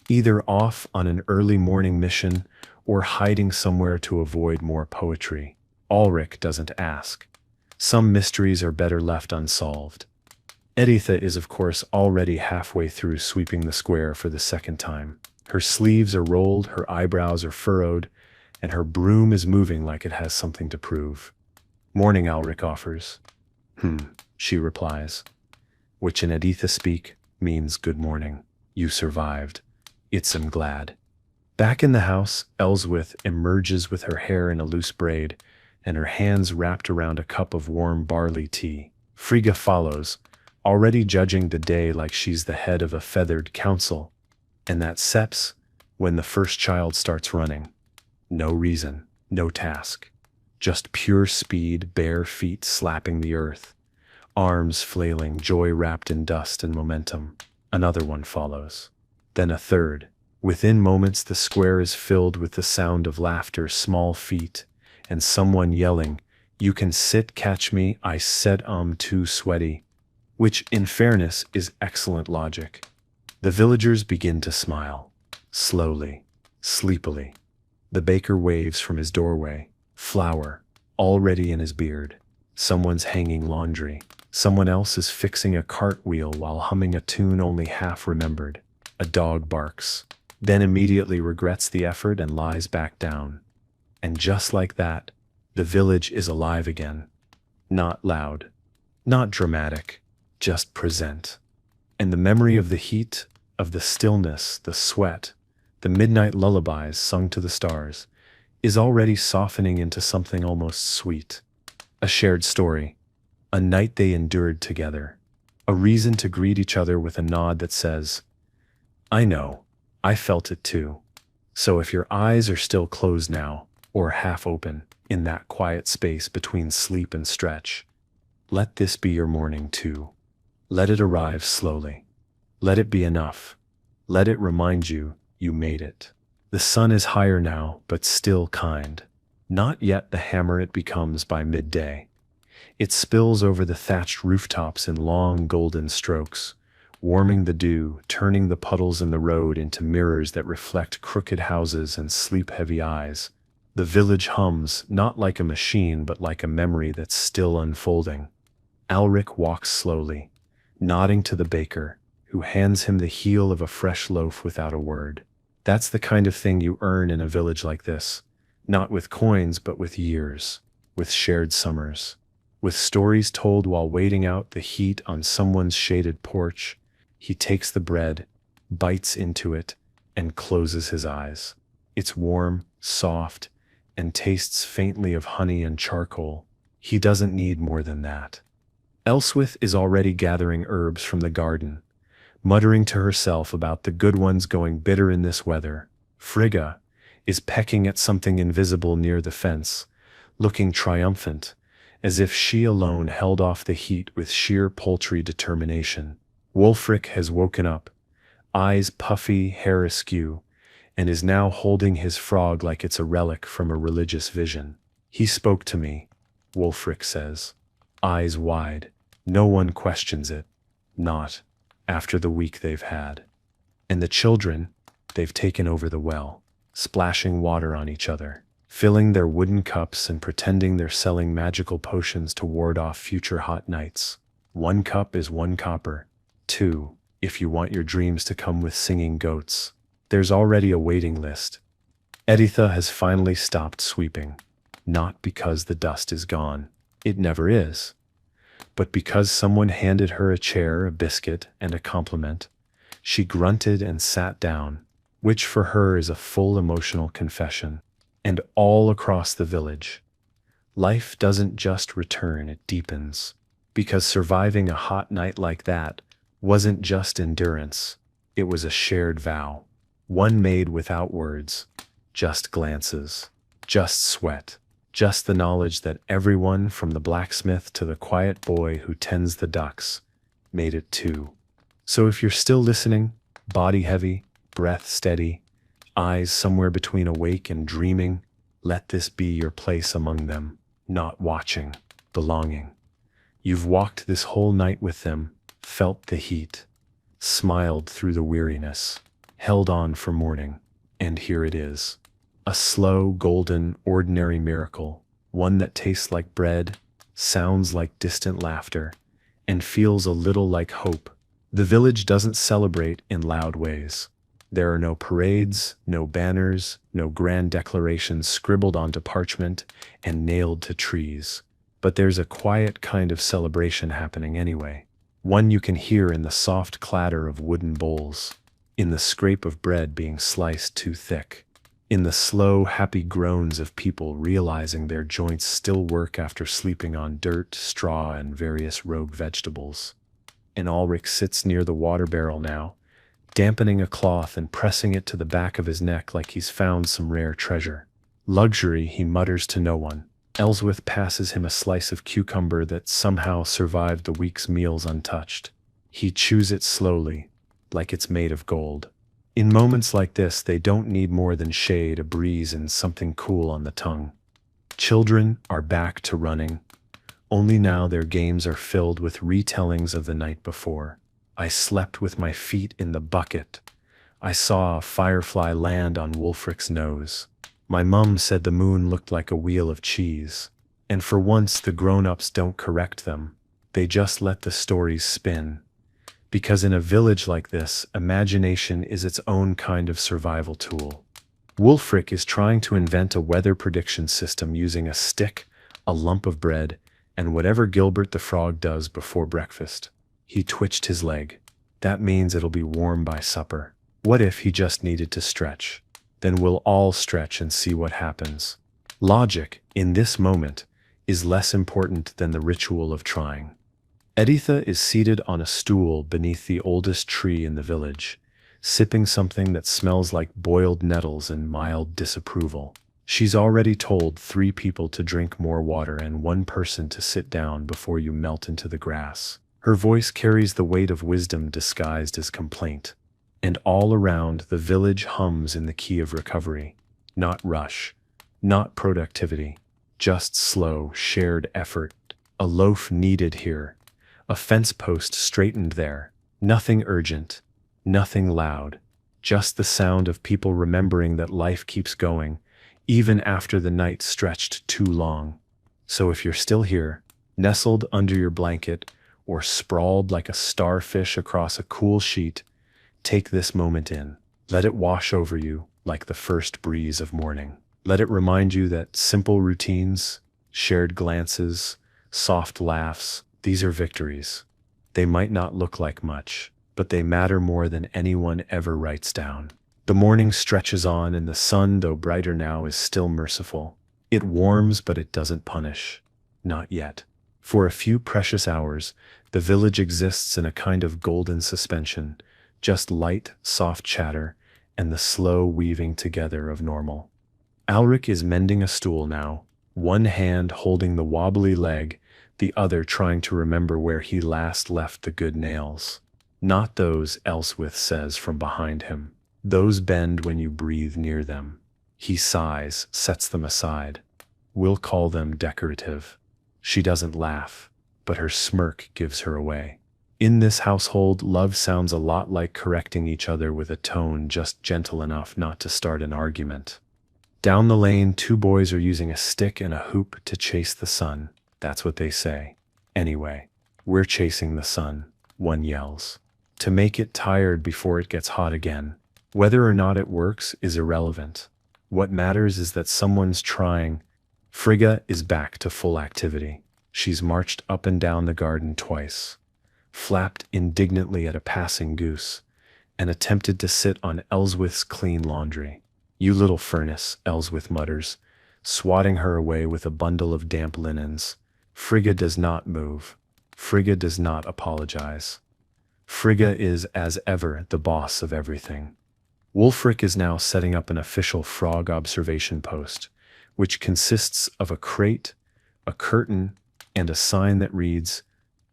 Speaker 1: either off on an early morning mission or hiding somewhere to avoid more poetry. Ulrich doesn't ask. Some mysteries are better left unsolved. Editha is of course already halfway through sweeping the square for the second time. Her sleeves are rolled, her eyebrows are furrowed, and her broom is moving like it has something to prove. Morning, Ulrich offers. She replies, which in Editha speak means good morning. You survived. I'm glad. Back in the house, Elswith emerges with her hair in a loose braid and her hands wrapped around a cup of warm barley tea. Frigga follows, already judging the day like she's the head of a feathered council. And that seps when the first child starts running. No reason, no task. Just pure speed, bare feet slapping the earth. Arms flailing, joy wrapped in dust and momentum. Another one follows. Then a third. Within moments the square is filled with the sound of laughter, small feet, and someone yelling, "You can sit, catch me, I said too sweaty." Which, in fairness, is excellent logic. The villagers begin to smile. Slowly, sleepily. The baker waves from his doorway. Flour, already in his beard. Someone's hanging laundry. Someone else is fixing a cartwheel while humming a tune only half remembered. A dog barks, then immediately regrets the effort and lies back down. And just like that, the village is alive again. Not loud, not dramatic, just present. And the memory of the heat, of the stillness, the sweat, the midnight lullabies sung to the stars, is already softening into something almost sweet. A shared story, a night they endured together, a reason to greet each other with a nod that says, "I know, I felt it too." So if your eyes are still closed now, or half open, in that quiet space between sleep and stretch, let this be your morning too. Let it arrive slowly. Let it be enough. Let it remind you you made it. The sun is higher now, but still kind. Not yet the hammer it becomes by midday. It spills over the thatched rooftops in long golden strokes, warming the dew, turning the puddles in the road into mirrors that reflect crooked houses and sleep-heavy eyes. The village hums, not like a machine, but like a memory that's still unfolding. Ulrich walks slowly, nodding to the baker, who hands him the heel of a fresh loaf without a word. That's the kind of thing you earn in a village like this. Not with coins, but with years, with shared summers, with stories told while waiting out the heat on someone's shaded porch. He takes the bread, bites into it, and closes his eyes. It's warm, soft, and tastes faintly of honey and charcoal. He doesn't need more than that. Elswith is already gathering herbs from the garden, muttering to herself about the good ones going bitter in this weather. Frigga is pecking at something invisible near the fence, looking triumphant, as if she alone held off the heat with sheer poultry determination. Wulfric has woken up, eyes puffy, hair askew, and is now holding his frog like it's a relic from a religious vision. "He spoke to me," Wulfric says, eyes wide. No one questions it, not after the week they've had. And the children, they've taken over the well, splashing water on each other. filling their wooden cups and pretending they're selling magical potions to ward off future hot nights. 1 cup is 1 copper. 2, if you want your dreams to come with singing goats. There's already a waiting list. Editha has finally stopped sweeping, not because the dust is gone. It never is. But because someone handed her a chair, a biscuit, and a compliment. She grunted and sat down, which for her is a full emotional confession. And all across the village, life doesn't just return, it deepens. Because surviving a hot night like that wasn't just endurance, it was a shared vow. One made without words, just glances, just sweat, just the knowledge that everyone from the blacksmith to the quiet boy who tends the ducks made it too. So if you're still listening, body heavy, breath steady, eyes somewhere between awake and dreaming, let this be your place among them, not watching, belonging. You've walked this whole night with them, felt the heat, smiled through the weariness, held on for morning, and here it is. A slow, golden, ordinary miracle, one that tastes like bread, sounds like distant laughter, and feels a little like hope. The village doesn't celebrate in loud ways. There are no parades, no banners, no grand declarations scribbled onto parchment and nailed to trees. But there's a quiet kind of celebration happening anyway. One you can hear in the soft clatter of wooden bowls, in the scrape of bread being sliced too thick, in the slow, happy groans of people realizing their joints still work after sleeping on dirt, straw, and various rogue vegetables. And Ulrich sits near the water barrel now, dampening a cloth and pressing it to the back of his neck like he's found some rare treasure. Luxury, he mutters to no one. Ellsworth passes him a slice of cucumber that somehow survived the week's meals untouched. He chews it slowly, like it's made of gold. In moments like this, they don't need more than shade, a breeze, and something cool on the tongue. Children are back to running. Only now their games are filled with retellings of the night before. I slept with my feet in the bucket. I saw a firefly land on Wulfric's nose. My mum said the moon looked like a wheel of cheese. And for once the grown-ups don't correct them. They just let the stories spin. Because in a village like this, imagination is its own kind of survival tool. Wulfric is trying to invent a weather prediction system using a stick, a lump of bread, and whatever Gilbert the Frog does before breakfast. He twitched his leg. That means it'll be warm by supper. What if he just needed to stretch? Then we'll all stretch and see what happens. Logic, in this moment, is less important than the ritual of trying. Editha is seated on a stool beneath the oldest tree in the village, sipping something that smells like boiled nettles in mild disapproval. She's already told 3 people to drink more water and 1 person to sit down before you melt into the grass. Her voice carries the weight of wisdom disguised as complaint. And all around, the village hums in the key of recovery. Not rush, not productivity, just slow, shared effort. A loaf needed here. A fence post straightened there. Nothing urgent, nothing loud. Just the sound of people remembering that life keeps going, even after the night stretched too long. So if you're still here, nestled under your blanket, or sprawled like a starfish across a cool sheet, take this moment in. Let it wash over you like the first breeze of morning. Let it remind you that simple routines, shared glances, soft laughs, these are victories. They might not look like much, but they matter more than anyone ever writes down. The morning stretches on, and the sun, though brighter now, is still merciful. It warms, but it doesn't punish. Not yet. For a few precious hours, the village exists in a kind of golden suspension, just light, soft chatter, and the slow weaving together of normal. Alric is mending a stool now, one hand holding the wobbly leg, the other trying to remember where he last left the good nails. Not those, Ellsworth says from behind him. Those bend when you breathe near them. He sighs, sets them aside. We'll call them decorative. She doesn't laugh, but her smirk gives her away. In this household, love sounds a lot like correcting each other with a tone just gentle enough not to start an argument. Down the lane, two boys are using a stick and a hoop to chase the sun. That's what they say. Anyway, we're chasing the sun, one yells. To make it tired before it gets hot again. Whether or not it works is irrelevant. What matters is that someone's trying. Frigga is back to full activity. She's marched up and down the garden twice, flapped indignantly at a passing goose, and attempted to sit on Ellsworth's clean laundry. You little furnace, Ellsworth mutters, swatting her away with a bundle of damp linens. Frigga does not move. Frigga does not apologize. Frigga is, as ever, the boss of everything. Wulfric is now setting up an official frog observation post, which consists of a crate, a curtain, and a sign that reads,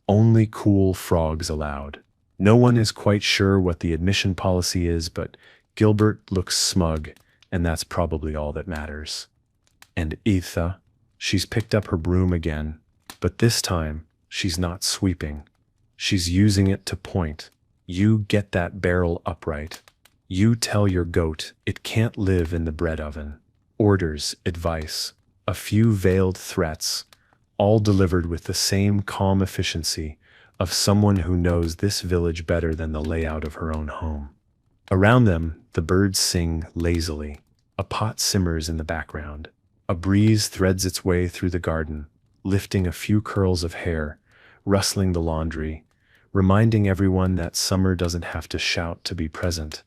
Speaker 1: "Only cool frogs allowed." No one is quite sure what the admission policy is, but Gilbert looks smug, and that's probably all that matters. And Etha, she's picked up her broom again, but this time, she's not sweeping. She's using it to point. You get that barrel upright. You tell your goat it can't live in the bread oven. Orders, advice, a few veiled threats, all delivered with the same calm efficiency of someone who knows this village better than the layout of her own home. Around them, the birds sing lazily. A pot simmers in the background. A breeze threads its way through the garden, lifting a few curls of hair, rustling the laundry, reminding everyone that summer doesn't have to shout to be present.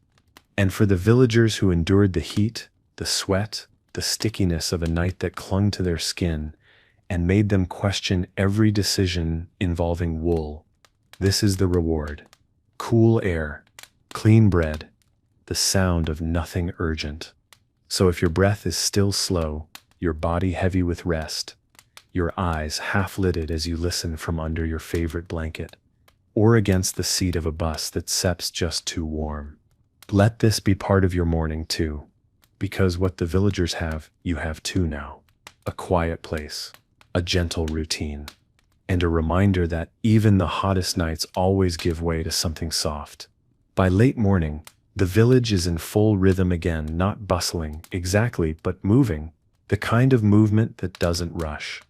Speaker 1: And for the villagers who endured the heat, the sweat, the stickiness of a night that clung to their skin and made them question every decision involving wool, this is the reward. Cool air, clean bread, the sound of nothing urgent. So if your breath is still slow, your body heavy with rest, your eyes half-lidded as you listen from under your favorite blanket, or against the seat of a bus that seps just too warm, let this be part of your morning too, because what the villagers have, you have too now. A quiet place, a gentle routine, and a reminder that even the hottest nights always give way to something soft. By late morning, the village is in full rhythm again, not bustling, exactly, but moving. The kind of movement that doesn't rush.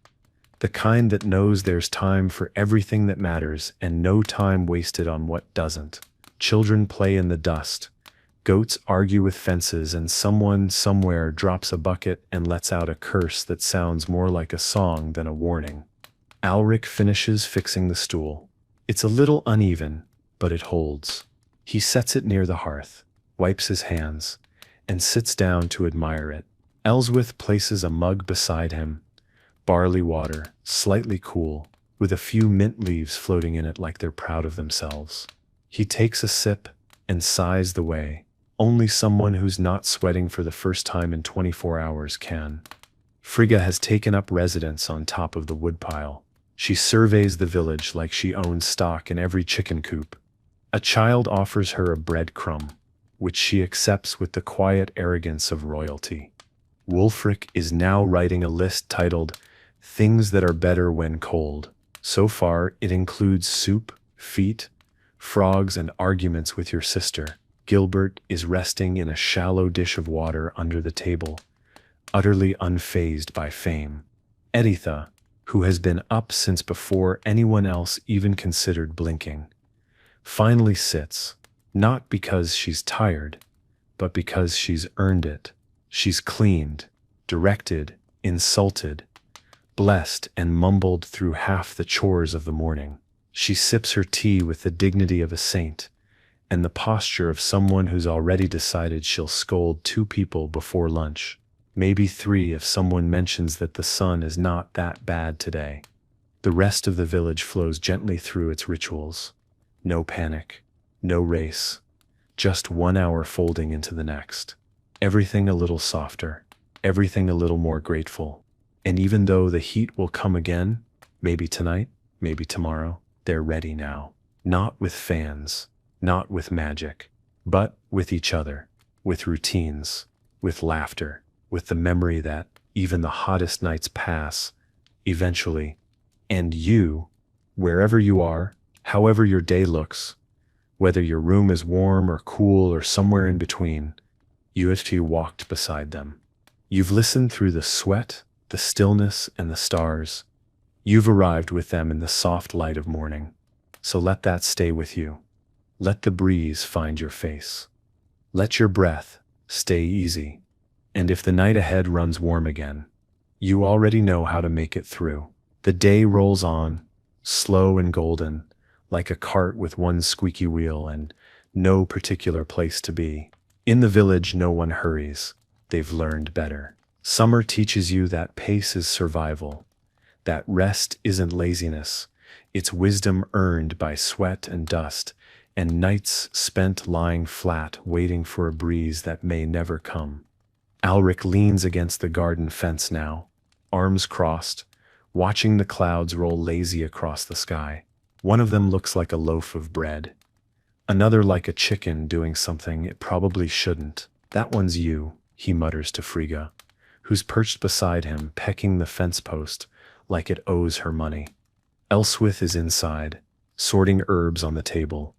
Speaker 1: The kind that knows there's time for everything that matters and no time wasted on what doesn't. Children play in the dust. Goats argue with fences, and someone somewhere drops a bucket and lets out a curse that sounds more like a song than a warning. Alric finishes fixing the stool. It's a little uneven, but it holds. He sets it near the hearth, wipes his hands, and sits down to admire it. Ellsworth places a mug beside him, barley water, slightly cool, with a few mint leaves floating in it like they're proud of themselves. He takes a sip and sighs the way. Only someone who's not sweating for the first time in 24 hours can. Frigga has taken up residence on top of the woodpile. She surveys the village like she owns stock in every chicken coop. A child offers her a breadcrumb, which she accepts with the quiet arrogance of royalty. Wulfric is now writing a list titled, "Things That Are Better When Cold." So far, it includes soup, feet, frogs, and arguments with your sister. Gilbert is resting in a shallow dish of water under the table, utterly unfazed by fame. Editha, who has been up since before anyone else even considered blinking, finally sits, not because she's tired, but because she's earned it. She's cleaned, directed, insulted, blessed, and mumbled through half the chores of the morning. She sips her tea with the dignity of a saint, and the posture of someone who's already decided she'll scold 2 people before lunch, maybe 3 if someone mentions that the sun is not that bad today. The rest of the village flows gently through its rituals. No panic, no race, just 1 hour folding into the next. Everything a little softer, everything a little more grateful. And even though the heat will come again, maybe tonight, maybe tomorrow, they're ready now. Not with fans, not with magic, but with each other, with routines, with laughter, with the memory that even the hottest nights pass, eventually, and you, wherever you are, however your day looks, whether your room is warm or cool or somewhere in between, you have walked beside them. You've listened through the sweat, the stillness, and the stars. You've arrived with them in the soft light of morning. So let that stay with you. Let the breeze find your face. Let your breath stay easy. And if the night ahead runs warm again, you already know how to make it through. The day rolls on, slow and golden, like a cart with one squeaky wheel and no particular place to be. In the village, no one hurries. They've learned better. Summer teaches you that pace is survival, that rest isn't laziness, it's wisdom earned by sweat and dust, and nights spent lying flat, waiting for a breeze that may never come. Alric leans against the garden fence now, arms crossed, watching the clouds roll lazy across the sky. One of them looks like a loaf of bread, another like a chicken doing something it probably shouldn't. That one's you, he mutters to Frigga, who's perched beside him, pecking the fence post like it owes her money. Elswith is inside, sorting herbs on the table,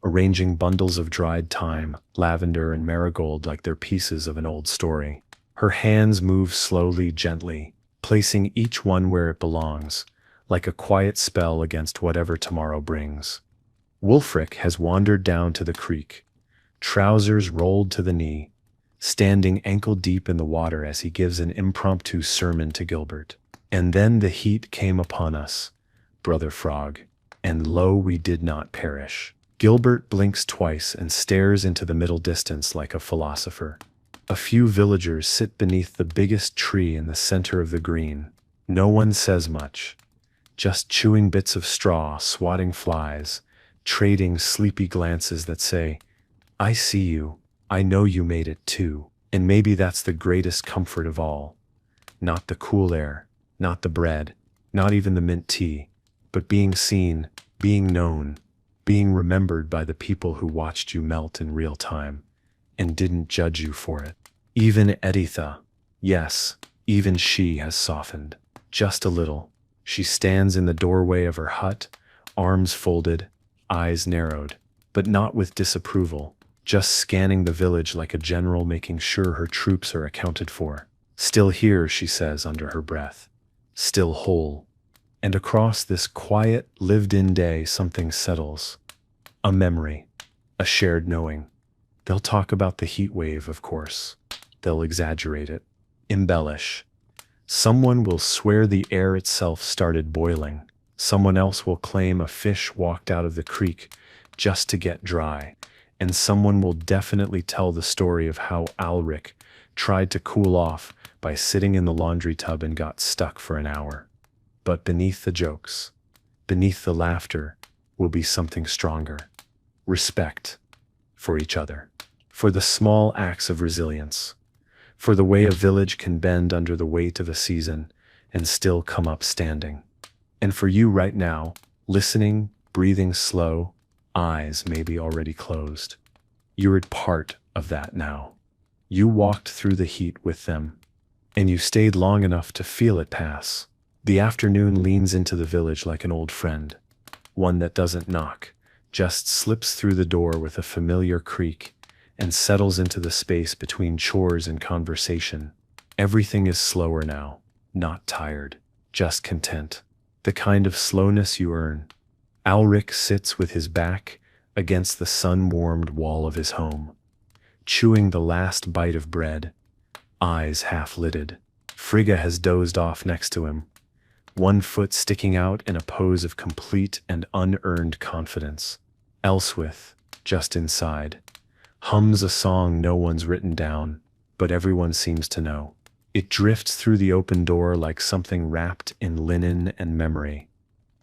Speaker 1: arranging bundles of dried thyme, lavender, and marigold like they're pieces of an old story. Her hands move slowly, gently, placing each one where it belongs, like a quiet spell against whatever tomorrow brings. Wulfric has wandered down to the creek, trousers rolled to the knee, standing ankle-deep in the water as he gives an impromptu sermon to Gilbert. And then the heat came upon us, Brother Frog, and lo, we did not perish. Gilbert blinks twice and stares into the middle distance like a philosopher. A few villagers sit beneath the biggest tree in the center of the green. No one says much, just chewing bits of straw, swatting flies, trading sleepy glances that say, "I see you, I know you made it too." And maybe that's the greatest comfort of all. Not the cool air, not the bread, not even the mint tea, but being seen, being known, being remembered by the people who watched you melt in real time and didn't judge you for it. Even Editha, yes, even she has softened. Just a little. She stands in the doorway of her hut, arms folded, eyes narrowed, but not with disapproval, just scanning the village like a general making sure her troops are accounted for. Still here, she says under her breath. Still whole. And across this quiet, lived-in day, something settles. A memory. A shared knowing. They'll talk about the heat wave, of course. They'll exaggerate it. Embellish. Someone will swear the air itself started boiling. Someone else will claim a fish walked out of the creek just to get dry. And someone will definitely tell the story of how Alric tried to cool off by sitting in the laundry tub and got stuck for an hour. But beneath the jokes, beneath the laughter, will be something stronger. Respect for each other, for the small acts of resilience, for the way a village can bend under the weight of a season and still come up standing. And for you right now, listening, breathing slow, eyes maybe already closed. You're part of that now. You walked through the heat with them, and you stayed long enough to feel it pass. The afternoon leans into the village like an old friend, one that doesn't knock, just slips through the door with a familiar creak and settles into the space between chores and conversation. Everything is slower now, not tired, just content, the kind of slowness you earn. Alric sits with his back against the sun-warmed wall of his home, chewing the last bite of bread, eyes half-lidded. Frigga has dozed off next to him, one foot sticking out in a pose of complete and unearned confidence. Elswith, just inside, hums a song no one's written down, but everyone seems to know. It drifts through the open door like something wrapped in linen and memory,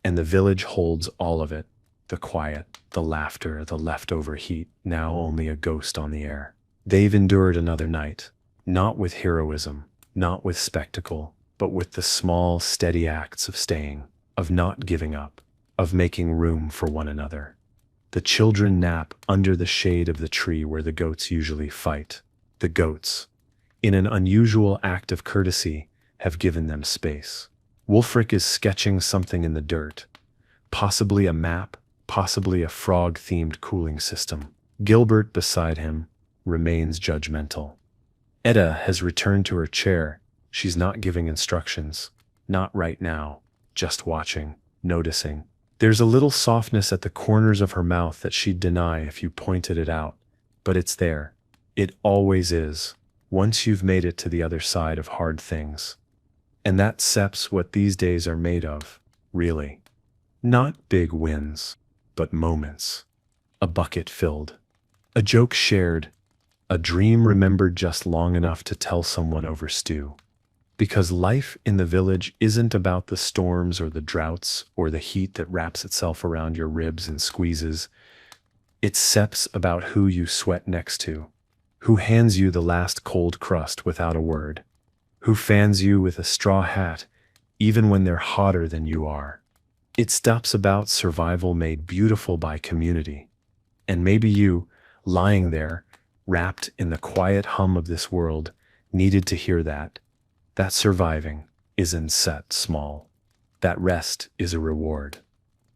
Speaker 1: and the village holds all of it, the quiet, the laughter, the leftover heat, now only a ghost on the air. They've endured another night, not with heroism, not with spectacle, but with the small, steady acts of staying, of not giving up, of making room for one another. The children nap under the shade of the tree where the goats usually fight. The goats, in an unusual act of courtesy, have given them space. Wulfric is sketching something in the dirt, possibly a map, possibly a frog-themed cooling system. Gilbert, beside him, remains judgmental. Etta has returned to her chair. She's not giving instructions. Not right now. Just watching, noticing. There's a little softness at the corners of her mouth that she'd deny if you pointed it out. But it's there. It always is. Once you've made it to the other side of hard things. And that's what these days are made of, really. Not big wins, but moments. A bucket filled. A joke shared. A dream remembered just long enough to tell someone over stew. Because life in the village isn't about the storms or the droughts or the heat that wraps itself around your ribs and squeezes. It's about who you sweat next to, who hands you the last cold crust without a word, who fans you with a straw hat even when they're hotter than you are. It's about survival made beautiful by community. And maybe you, lying there, wrapped in the quiet hum of this world, needed to hear that surviving isn't set small. That rest is a reward.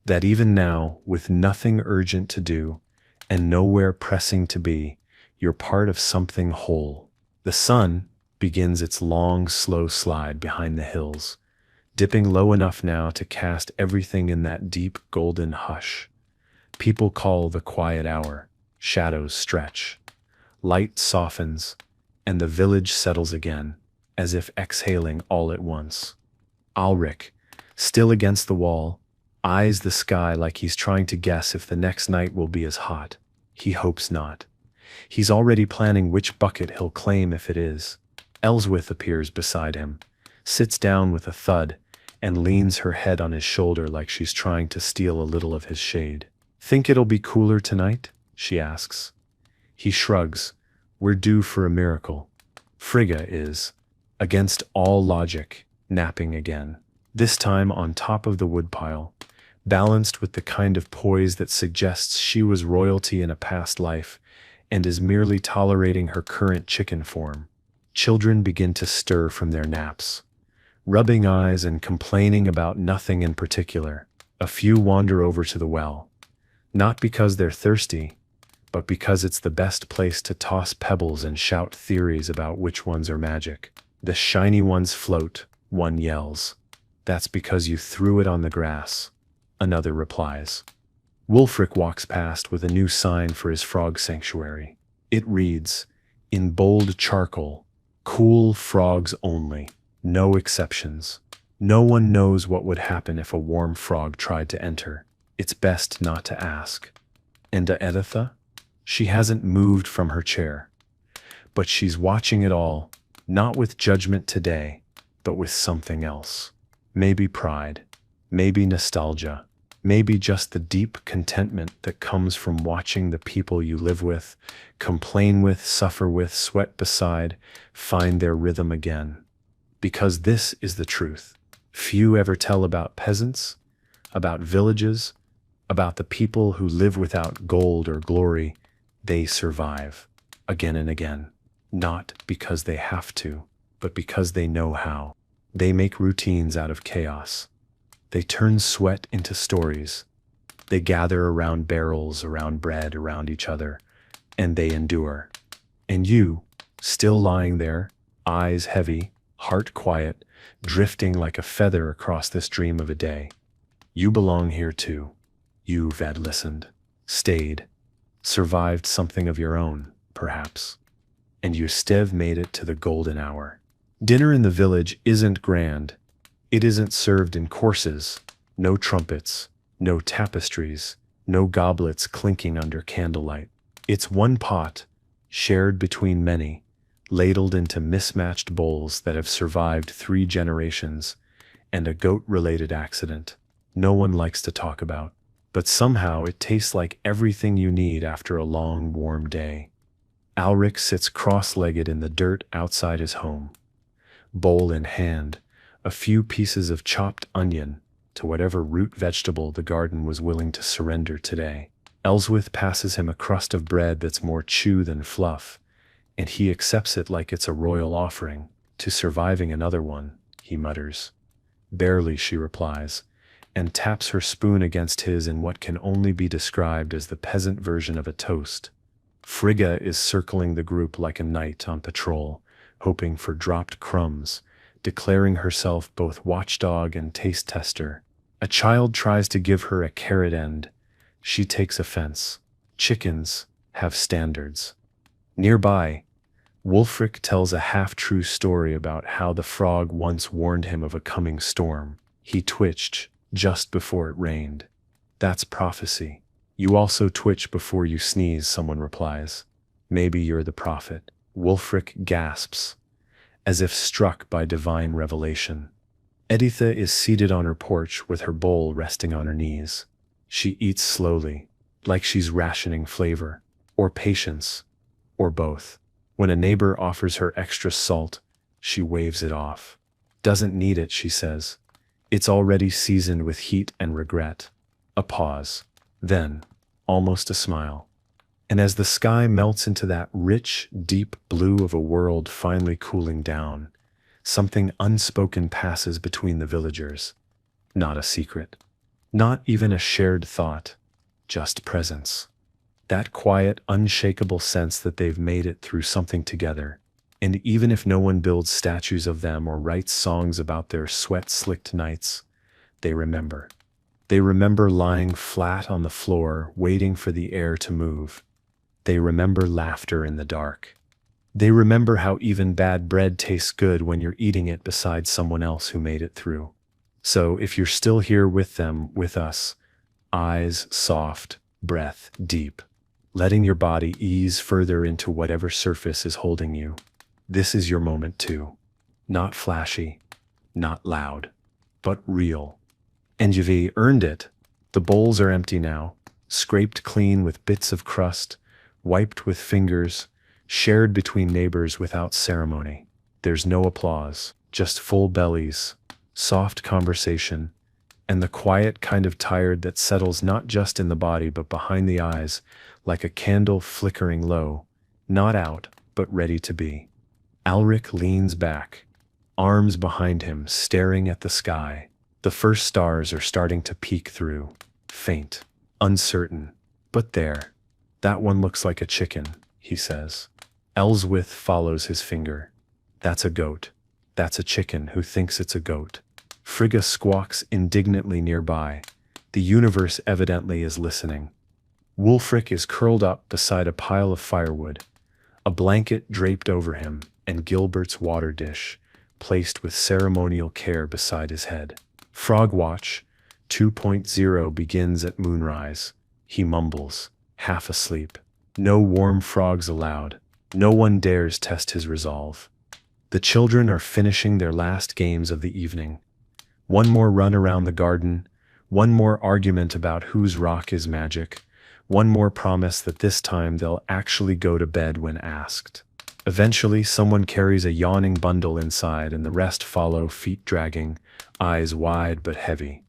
Speaker 1: That even now, with nothing urgent to do and nowhere pressing to be, you're part of something whole. The sun begins its long, slow slide behind the hills, dipping low enough now to cast everything in that deep golden hush. People call the quiet hour. Shadows stretch. Light softens, and the village settles again, as if exhaling all at once. Ulrich, still against the wall, eyes the sky like he's trying to guess if the next night will be as hot. He hopes not. He's already planning which bucket he'll claim if it is. Elswith appears beside him, sits down with a thud, and leans her head on his shoulder like she's trying to steal a little of his shade. "Think it'll be cooler tonight?" she asks. He shrugs. "We're due for a miracle." Frigga is, against all logic, napping again. This time on top of the woodpile, balanced with the kind of poise that suggests she was royalty in a past life and is merely tolerating her current chicken form. Children begin to stir from their naps, rubbing eyes and complaining about nothing in particular. A few wander over to the well, not because they're thirsty, but because it's the best place to toss pebbles and shout theories about which ones are magic. The shiny ones float, one yells. "That's because you threw it on the grass," another replies. Wulfric walks past with a new sign for his frog sanctuary. It reads, in bold charcoal, "Cool frogs only, no exceptions." No one knows what would happen if a warm frog tried to enter. It's best not to ask. And Editha? She hasn't moved from her chair. But she's watching it all, not with judgment today, but with something else. Maybe pride, maybe nostalgia, maybe just the deep contentment that comes from watching the people you live with, complain with, suffer with, sweat beside, find their rhythm again. Because this is the truth. Few ever tell about peasants, about villages, about the people who live without gold or glory. They survive, again and again, not because they have to, but because they know how. They make routines out of chaos. They turn sweat into stories. They gather around barrels, around bread, around each other, and they endure. And you, still lying there, eyes heavy, heart quiet, drifting like a feather across this dream of a day. You belong here too. You've had listened, stayed, survived something of your own, perhaps. And you still made it to the golden hour. Dinner in the village isn't grand. It isn't served in courses, no trumpets, no tapestries, no goblets clinking under candlelight. It's one pot, shared between many, ladled into mismatched bowls that have survived 3 generations, and a goat-related accident no one likes to talk about. But somehow it tastes like everything you need after a long, warm day. Ulrich sits cross-legged in the dirt outside his home, bowl in hand, a few pieces of chopped onion to whatever root vegetable the garden was willing to surrender today. Elswith passes him a crust of bread that's more chew than fluff, and he accepts it like it's a royal offering. "To surviving another one," he mutters. "Barely," she replies, and taps her spoon against his in what can only be described as the peasant version of a toast. Frigga is circling the group like a knight on patrol, hoping for dropped crumbs, declaring herself both watchdog and taste tester. A child tries to give her a carrot end. She takes offense. Chickens have standards. Nearby, Wulfric tells a half-true story about how the frog once warned him of a coming storm. He twitched just before it rained. That's prophecy. You also twitch before you sneeze, someone replies. Maybe you're the prophet. Wulfric gasps, as if struck by divine revelation. Editha is seated on her porch with her bowl resting on her knees. She eats slowly, like she's rationing flavor, or patience, or both. When a neighbor offers her extra salt, she waves it off. Doesn't need it, she says. It's already seasoned with heat and regret. A pause. Then, almost a smile. And as the sky melts into that rich, deep blue of a world finally cooling down, something unspoken passes between the villagers. Not a secret. Not even a shared thought. Just presence. That quiet, unshakable sense that they've made it through something together. And even if no one builds statues of them or writes songs about their sweat-slicked nights, they remember. They remember lying flat on the floor, waiting for the air to move. They remember laughter in the dark. They remember how even bad bread tastes good when you're eating it beside someone else who made it through. So if you're still here with them, with us, eyes soft, breath deep, letting your body ease further into whatever surface is holding you, this is your moment too. Not flashy, not loud, but real. And you've earned it. The bowls are empty now, scraped clean with bits of crust, wiped with fingers, shared between neighbors without ceremony. There's no applause, just full bellies, soft conversation, and the quiet kind of tired that settles not just in the body but behind the eyes, like a candle flickering low, not out, but ready to be. Alric leans back, arms behind him, staring at the sky. The first stars are starting to peek through, faint, uncertain, but there. That one looks like a chicken, he says. Elswith follows his finger. That's a goat. That's a chicken who thinks it's a goat. Frigga squawks indignantly nearby. The universe evidently is listening. Wulfric is curled up beside a pile of firewood, a blanket draped over him, and Gilbert's water dish, placed with ceremonial care beside his head. Frogwatch 2.0 begins at moonrise. He mumbles, half asleep. No warm frogs allowed. No one dares test his resolve. The children are finishing their last games of the evening. One more run around the garden, one more argument about whose rock is magic, one more promise that this time they'll actually go to bed when asked. Eventually, someone carries a yawning bundle inside and the rest follow, feet dragging, eyes wide but heavy.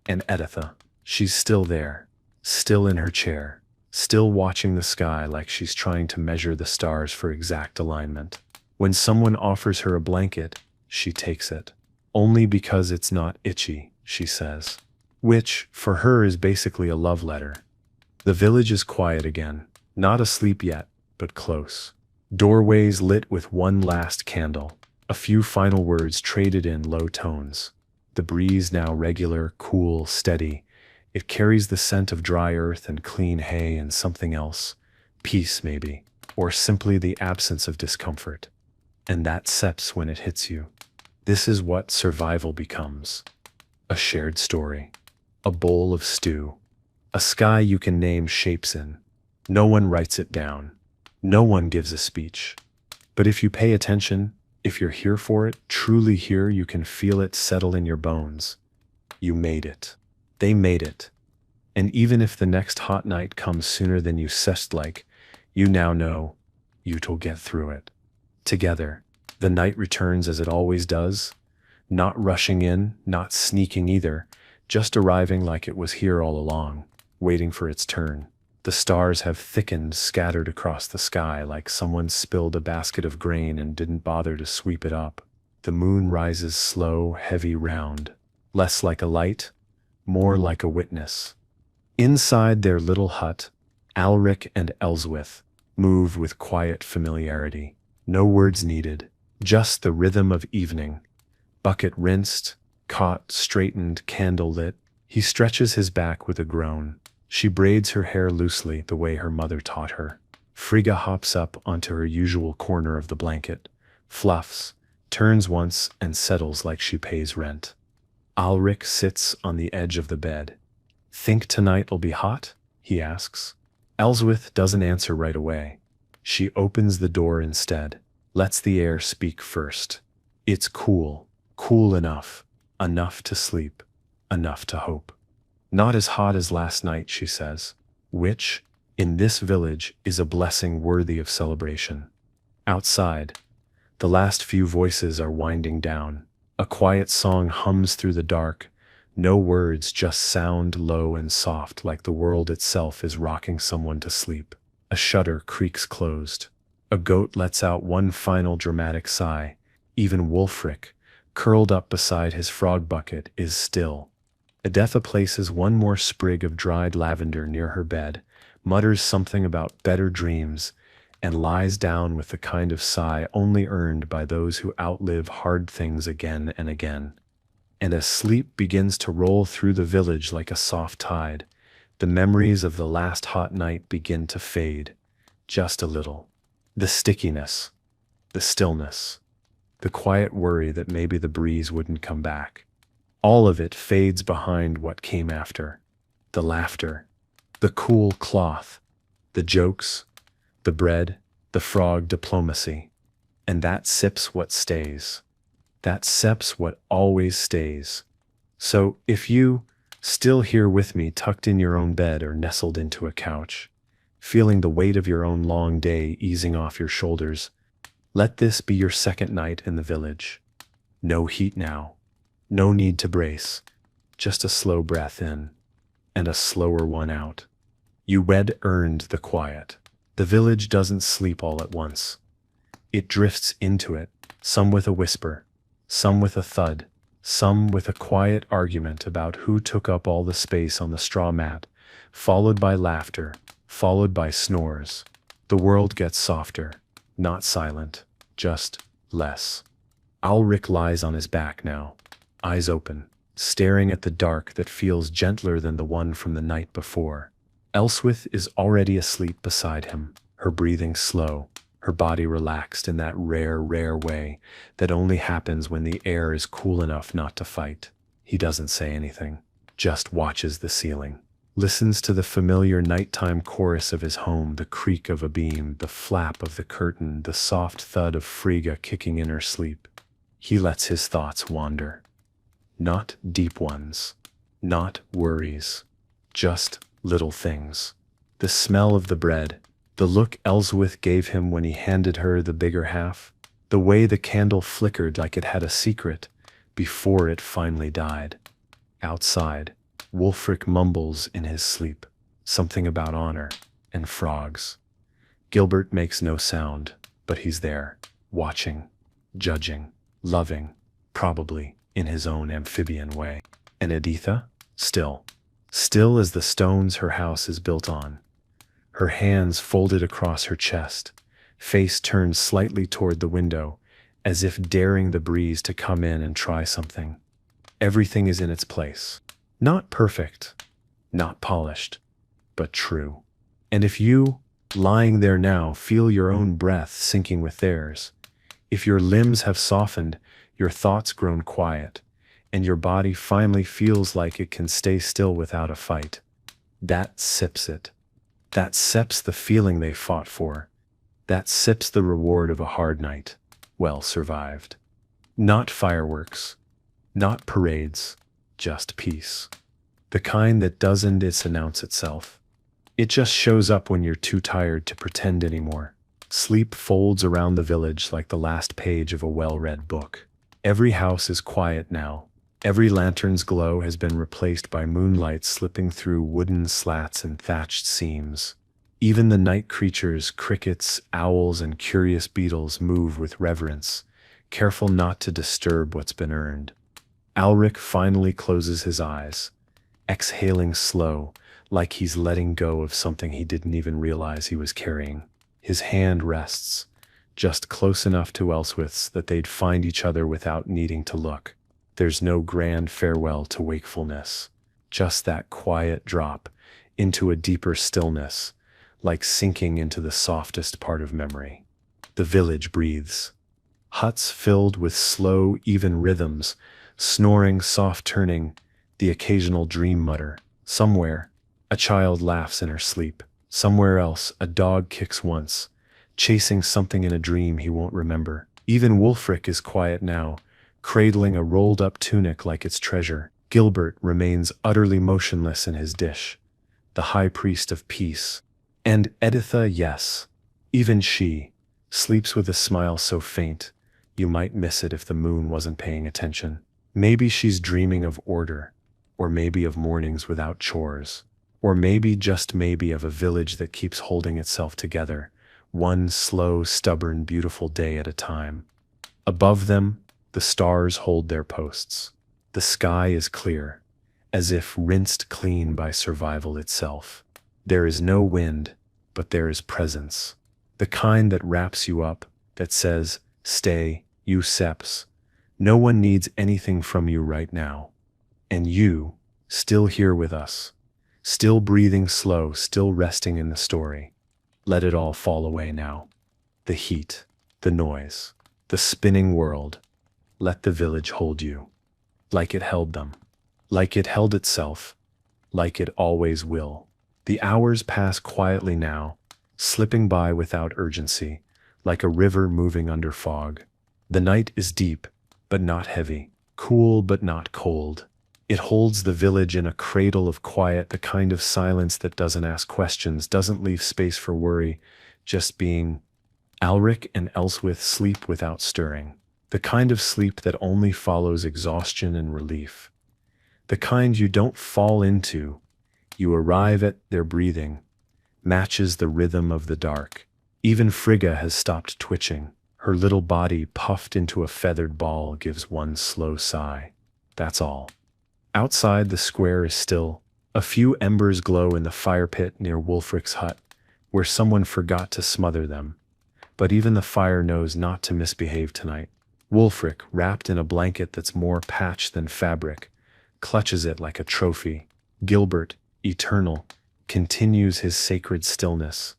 Speaker 1: And Editha, she's still there, still in her chair, still watching the sky like she's trying to measure the stars for exact alignment. When someone offers her a blanket, she takes it. Only because it's not itchy, she says. Which, for her, is basically a love letter. The village is quiet again, not asleep yet, but close. Doorways lit with one last candle, a few final words traded in low tones. The breeze now regular, cool, steady. It carries the scent of dry earth and clean hay and something else. Peace, maybe, or simply the absence of discomfort. And that seps when it hits you. This is what survival becomes. A shared story. A bowl of stew. A sky you can name shapes in. No one writes it down. No one gives a speech. But if you pay attention, if you're here for it, truly here, you can feel it settle in your bones. You made it. They made it. And even if the next hot night comes sooner than you sussed like, you now know, you'll get through it. Together, the night returns as it always does, not rushing in, not sneaking either, just arriving like it was here all along, waiting for its turn. The stars have thickened, scattered across the sky like someone spilled a basket of grain and didn't bother to sweep it up. The moon rises slow, heavy, round, less like a light, more like a witness. Inside their little hut, Alric and Elswith move with quiet familiarity. No words needed, Just the rhythm of evening. Bucket rinsed, cot straightened, candle lit. He stretches his back with a groan. She braids her hair loosely the way her mother taught her. Frigga hops up onto her usual corner of the blanket, fluffs, turns once and settles like she pays rent. Ulrich sits on the edge of the bed. Think tonight'll be hot? He asks. Elswith doesn't answer right away. She opens the door instead, lets the air speak first. It's cool, cool enough, enough to sleep, enough to hope. Not as hot as last night, she says, which, in this village, is a blessing worthy of celebration. Outside, the last few voices are winding down. A quiet song hums through the dark. No words, just sound low and soft, like the world itself is rocking someone to sleep. A shutter creaks closed. A goat lets out one final dramatic sigh. Even Wulfric, curled up beside his frog bucket, is still. Editha places one more sprig of dried lavender near her bed, mutters something about better dreams, and lies down with the kind of sigh only earned by those who outlive hard things again and again. And as sleep begins to roll through the village like a soft tide, the memories of the last hot night begin to fade, just a little. The stickiness, the stillness, the quiet worry that maybe the breeze wouldn't come back. All of it fades behind what came after. The laughter, the cool cloth, the jokes, the bread, the frog diplomacy. And that sips what stays. That sips what always stays. So if you, still here with me tucked in your own bed or nestled into a couch, feeling the weight of your own long day easing off your shoulders, let this be your second night in the village. No heat now. No need to brace, just a slow breath in, and a slower one out. You earned the quiet. The village doesn't sleep all at once. It drifts into it, some with a whisper, some with a thud, some with a quiet argument about who took up all the space on the straw mat, followed by laughter, followed by snores. The world gets softer, not silent, just less. Ulrich lies on his back now, eyes open, staring at the dark that feels gentler than the one from the night before. Elswith is already asleep beside him, her breathing slow, her body relaxed in that rare way that only happens when the air is cool enough not to fight. He doesn't say anything, just watches the ceiling, listens to the familiar nighttime chorus of his home, the creak of a beam, the flap of the curtain, the soft thud of Frigga kicking in her sleep. He lets his thoughts wander. Not deep ones, not worries, just little things. The smell of the bread, the look Elswith gave him when he handed her the bigger half, the way the candle flickered like it had a secret before it finally died. Outside, Wulfric mumbles in his sleep, something about honor and frogs. Gilbert makes no sound, but he's there, watching, judging, loving, probably in his own amphibian way. And Editha? Still as the stones her house is built on. Her hands folded across her chest, face turned slightly toward the window, as if daring the breeze to come in and try something. Everything is in its place. Not perfect, not polished, but true. And if you, lying there now, feel your own breath sinking with theirs, if your limbs have softened, your thoughts grown quiet, and your body finally feels like it can stay still without a fight, that sips it. That sips the feeling they fought for. That sips the reward of a hard night, well survived. Not fireworks, not parades, just peace. The kind that doesn't announce itself. It just shows up when you're too tired to pretend anymore. Sleep folds around the village like the last page of a well-read book. Every house is quiet now. Every lantern's glow has been replaced by moonlight slipping through wooden slats and thatched seams. Even the night creatures, crickets, owls, and curious beetles move with reverence, careful not to disturb what's been earned. Ulrich finally closes his eyes, exhaling slow, like he's letting go of something he didn't even realize he was carrying. His hand rests, just close enough to Elswith's that they'd find each other without needing to look. There's no grand farewell to wakefulness, just that quiet drop into a deeper stillness, like sinking into the softest part of memory. The village breathes. Huts filled with slow, even rhythms, snoring, soft turning, the occasional dream mutter. Somewhere, a child laughs in her sleep. Somewhere else, a dog kicks once, chasing something in a dream he won't remember. Even Wulfric is quiet now, cradling a rolled-up tunic like its treasure. Gilbert remains utterly motionless in his dish, the high priest of peace. And Editha, yes, even she, sleeps with a smile so faint, you might miss it if the moon wasn't paying attention. Maybe she's dreaming of order, or maybe of mornings without chores, or maybe, just maybe, of a village that keeps holding itself together, one slow, stubborn, beautiful day at a time. Above them, the stars hold their posts. The sky is clear, as if rinsed clean by survival itself. There is no wind, but there is presence. The kind that wraps you up, that says, "Stay, you Seps. No one needs anything from you right now." And you, still here with us, still breathing slow, still resting in the story. Let it all fall away now. The heat, the noise, the spinning world. Let the village hold you, like it held them, like it held itself, like it always will. The hours pass quietly now, slipping by without urgency, like a river moving under fog. The night is deep, but not heavy, cool but not cold. It holds the village in a cradle of quiet, the kind of silence that doesn't ask questions, doesn't leave space for worry, just being. Alric and Elswith sleep without stirring, the kind of sleep that only follows exhaustion and relief. The kind you don't fall into, you arrive at. Their breathing matches the rhythm of the dark. Even Frigga has stopped twitching. Her little body, puffed into a feathered ball, gives one slow sigh. That's all. Outside, the square is still. A few embers glow in the fire pit near Wulfric's hut, where someone forgot to smother them. But even the fire knows not to misbehave tonight. Wulfric, wrapped in a blanket that's more patch than fabric, clutches it like a trophy. Gilbert, eternal, continues his sacred stillness.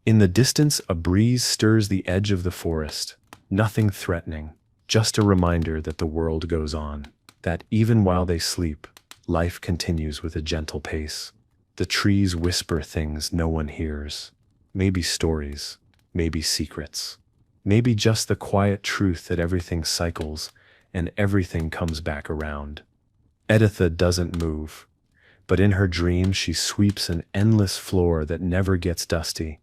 Speaker 1: In the distance, a breeze stirs the edge of the forest. Nothing threatening, just a reminder that the world goes on, that even while they sleep, life continues with a gentle pace. The trees whisper things no one hears. Maybe stories, maybe secrets, maybe just the quiet truth that everything cycles and everything comes back around. Editha doesn't move, but in her dream she sweeps an endless floor that never gets dusty,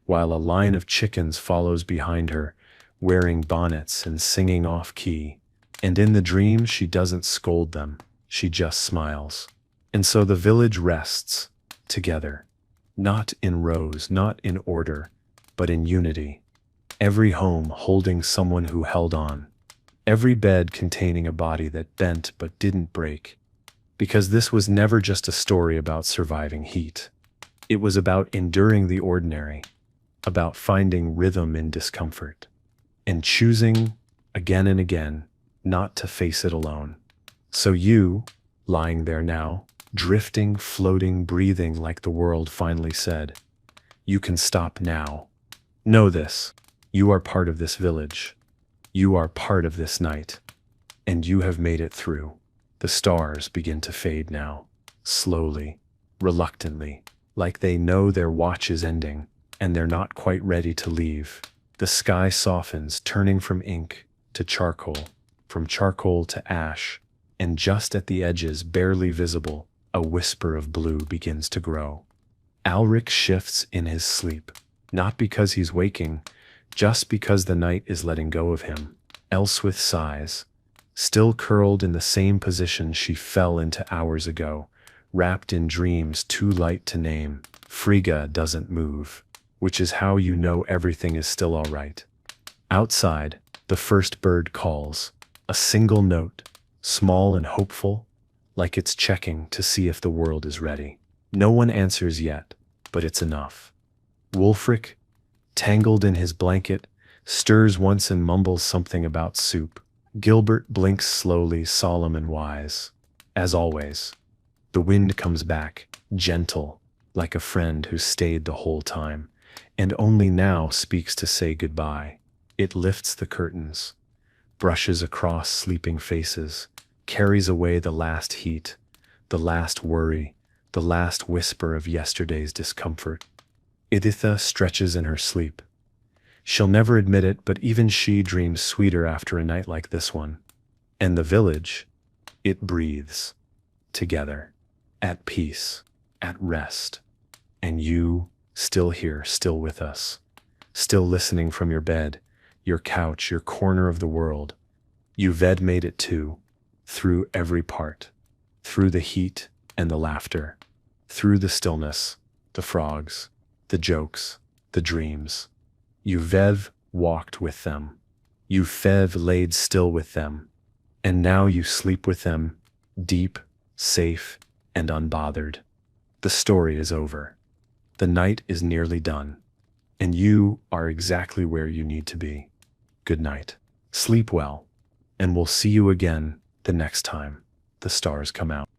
Speaker 1: while a line of chickens follows behind her, wearing bonnets and singing off-key. And in the dream she doesn't scold them, she just smiles. And so the village rests, together, not in rows, not in order, but in unity. Every home holding someone who held on. Every bed containing a body that bent but didn't break. Because this was never just a story about surviving heat. It was about enduring the ordinary, about finding rhythm in discomfort, and choosing, again and again, not to face it alone. So you, lying there now, drifting, floating, breathing like the world finally said, you can stop now. Know this, you are part of this village. You are part of this night. And you have made it through. The stars begin to fade now, slowly, reluctantly, like they know their watch is ending, and they're not quite ready to leave. The sky softens, turning from ink to charcoal, from charcoal to ash, and just at the edges, barely visible, a whisper of blue begins to grow. Alric shifts in his sleep, not because he's waking, just because the night is letting go of him. Elswith sighs, still curled in the same position she fell into hours ago, wrapped in dreams too light to name. Frigga doesn't move, which is how you know everything is still all right. Outside, the first bird calls, a single note, small and hopeful, like it's checking to see if the world is ready. No one answers yet, but it's enough. Wulfric, tangled in his blanket, stirs once and mumbles something about soup. Gilbert blinks slowly, solemn and wise. As always, the wind comes back, gentle, like a friend who stayed the whole time, and only now speaks to say goodbye. It lifts the curtains, brushes across sleeping faces, carries away the last heat, the last worry, the last whisper of yesterday's discomfort. Editha stretches in her sleep. She'll never admit it, but even she dreams sweeter after a night like this one. And the village, it breathes, together, at peace, at rest. And you, still here, still with us, still listening from your bed, your couch, your corner of the world. You've made it too, through every part, through the heat and the laughter, through the stillness, the frogs, the jokes, the dreams. You've walked with them. You've laid still with them. And now you sleep with them, deep, safe, and unbothered. The story is over. The night is nearly done. And you are exactly where you need to be. Good night. Sleep well. And we'll see you again the next time the stars come out.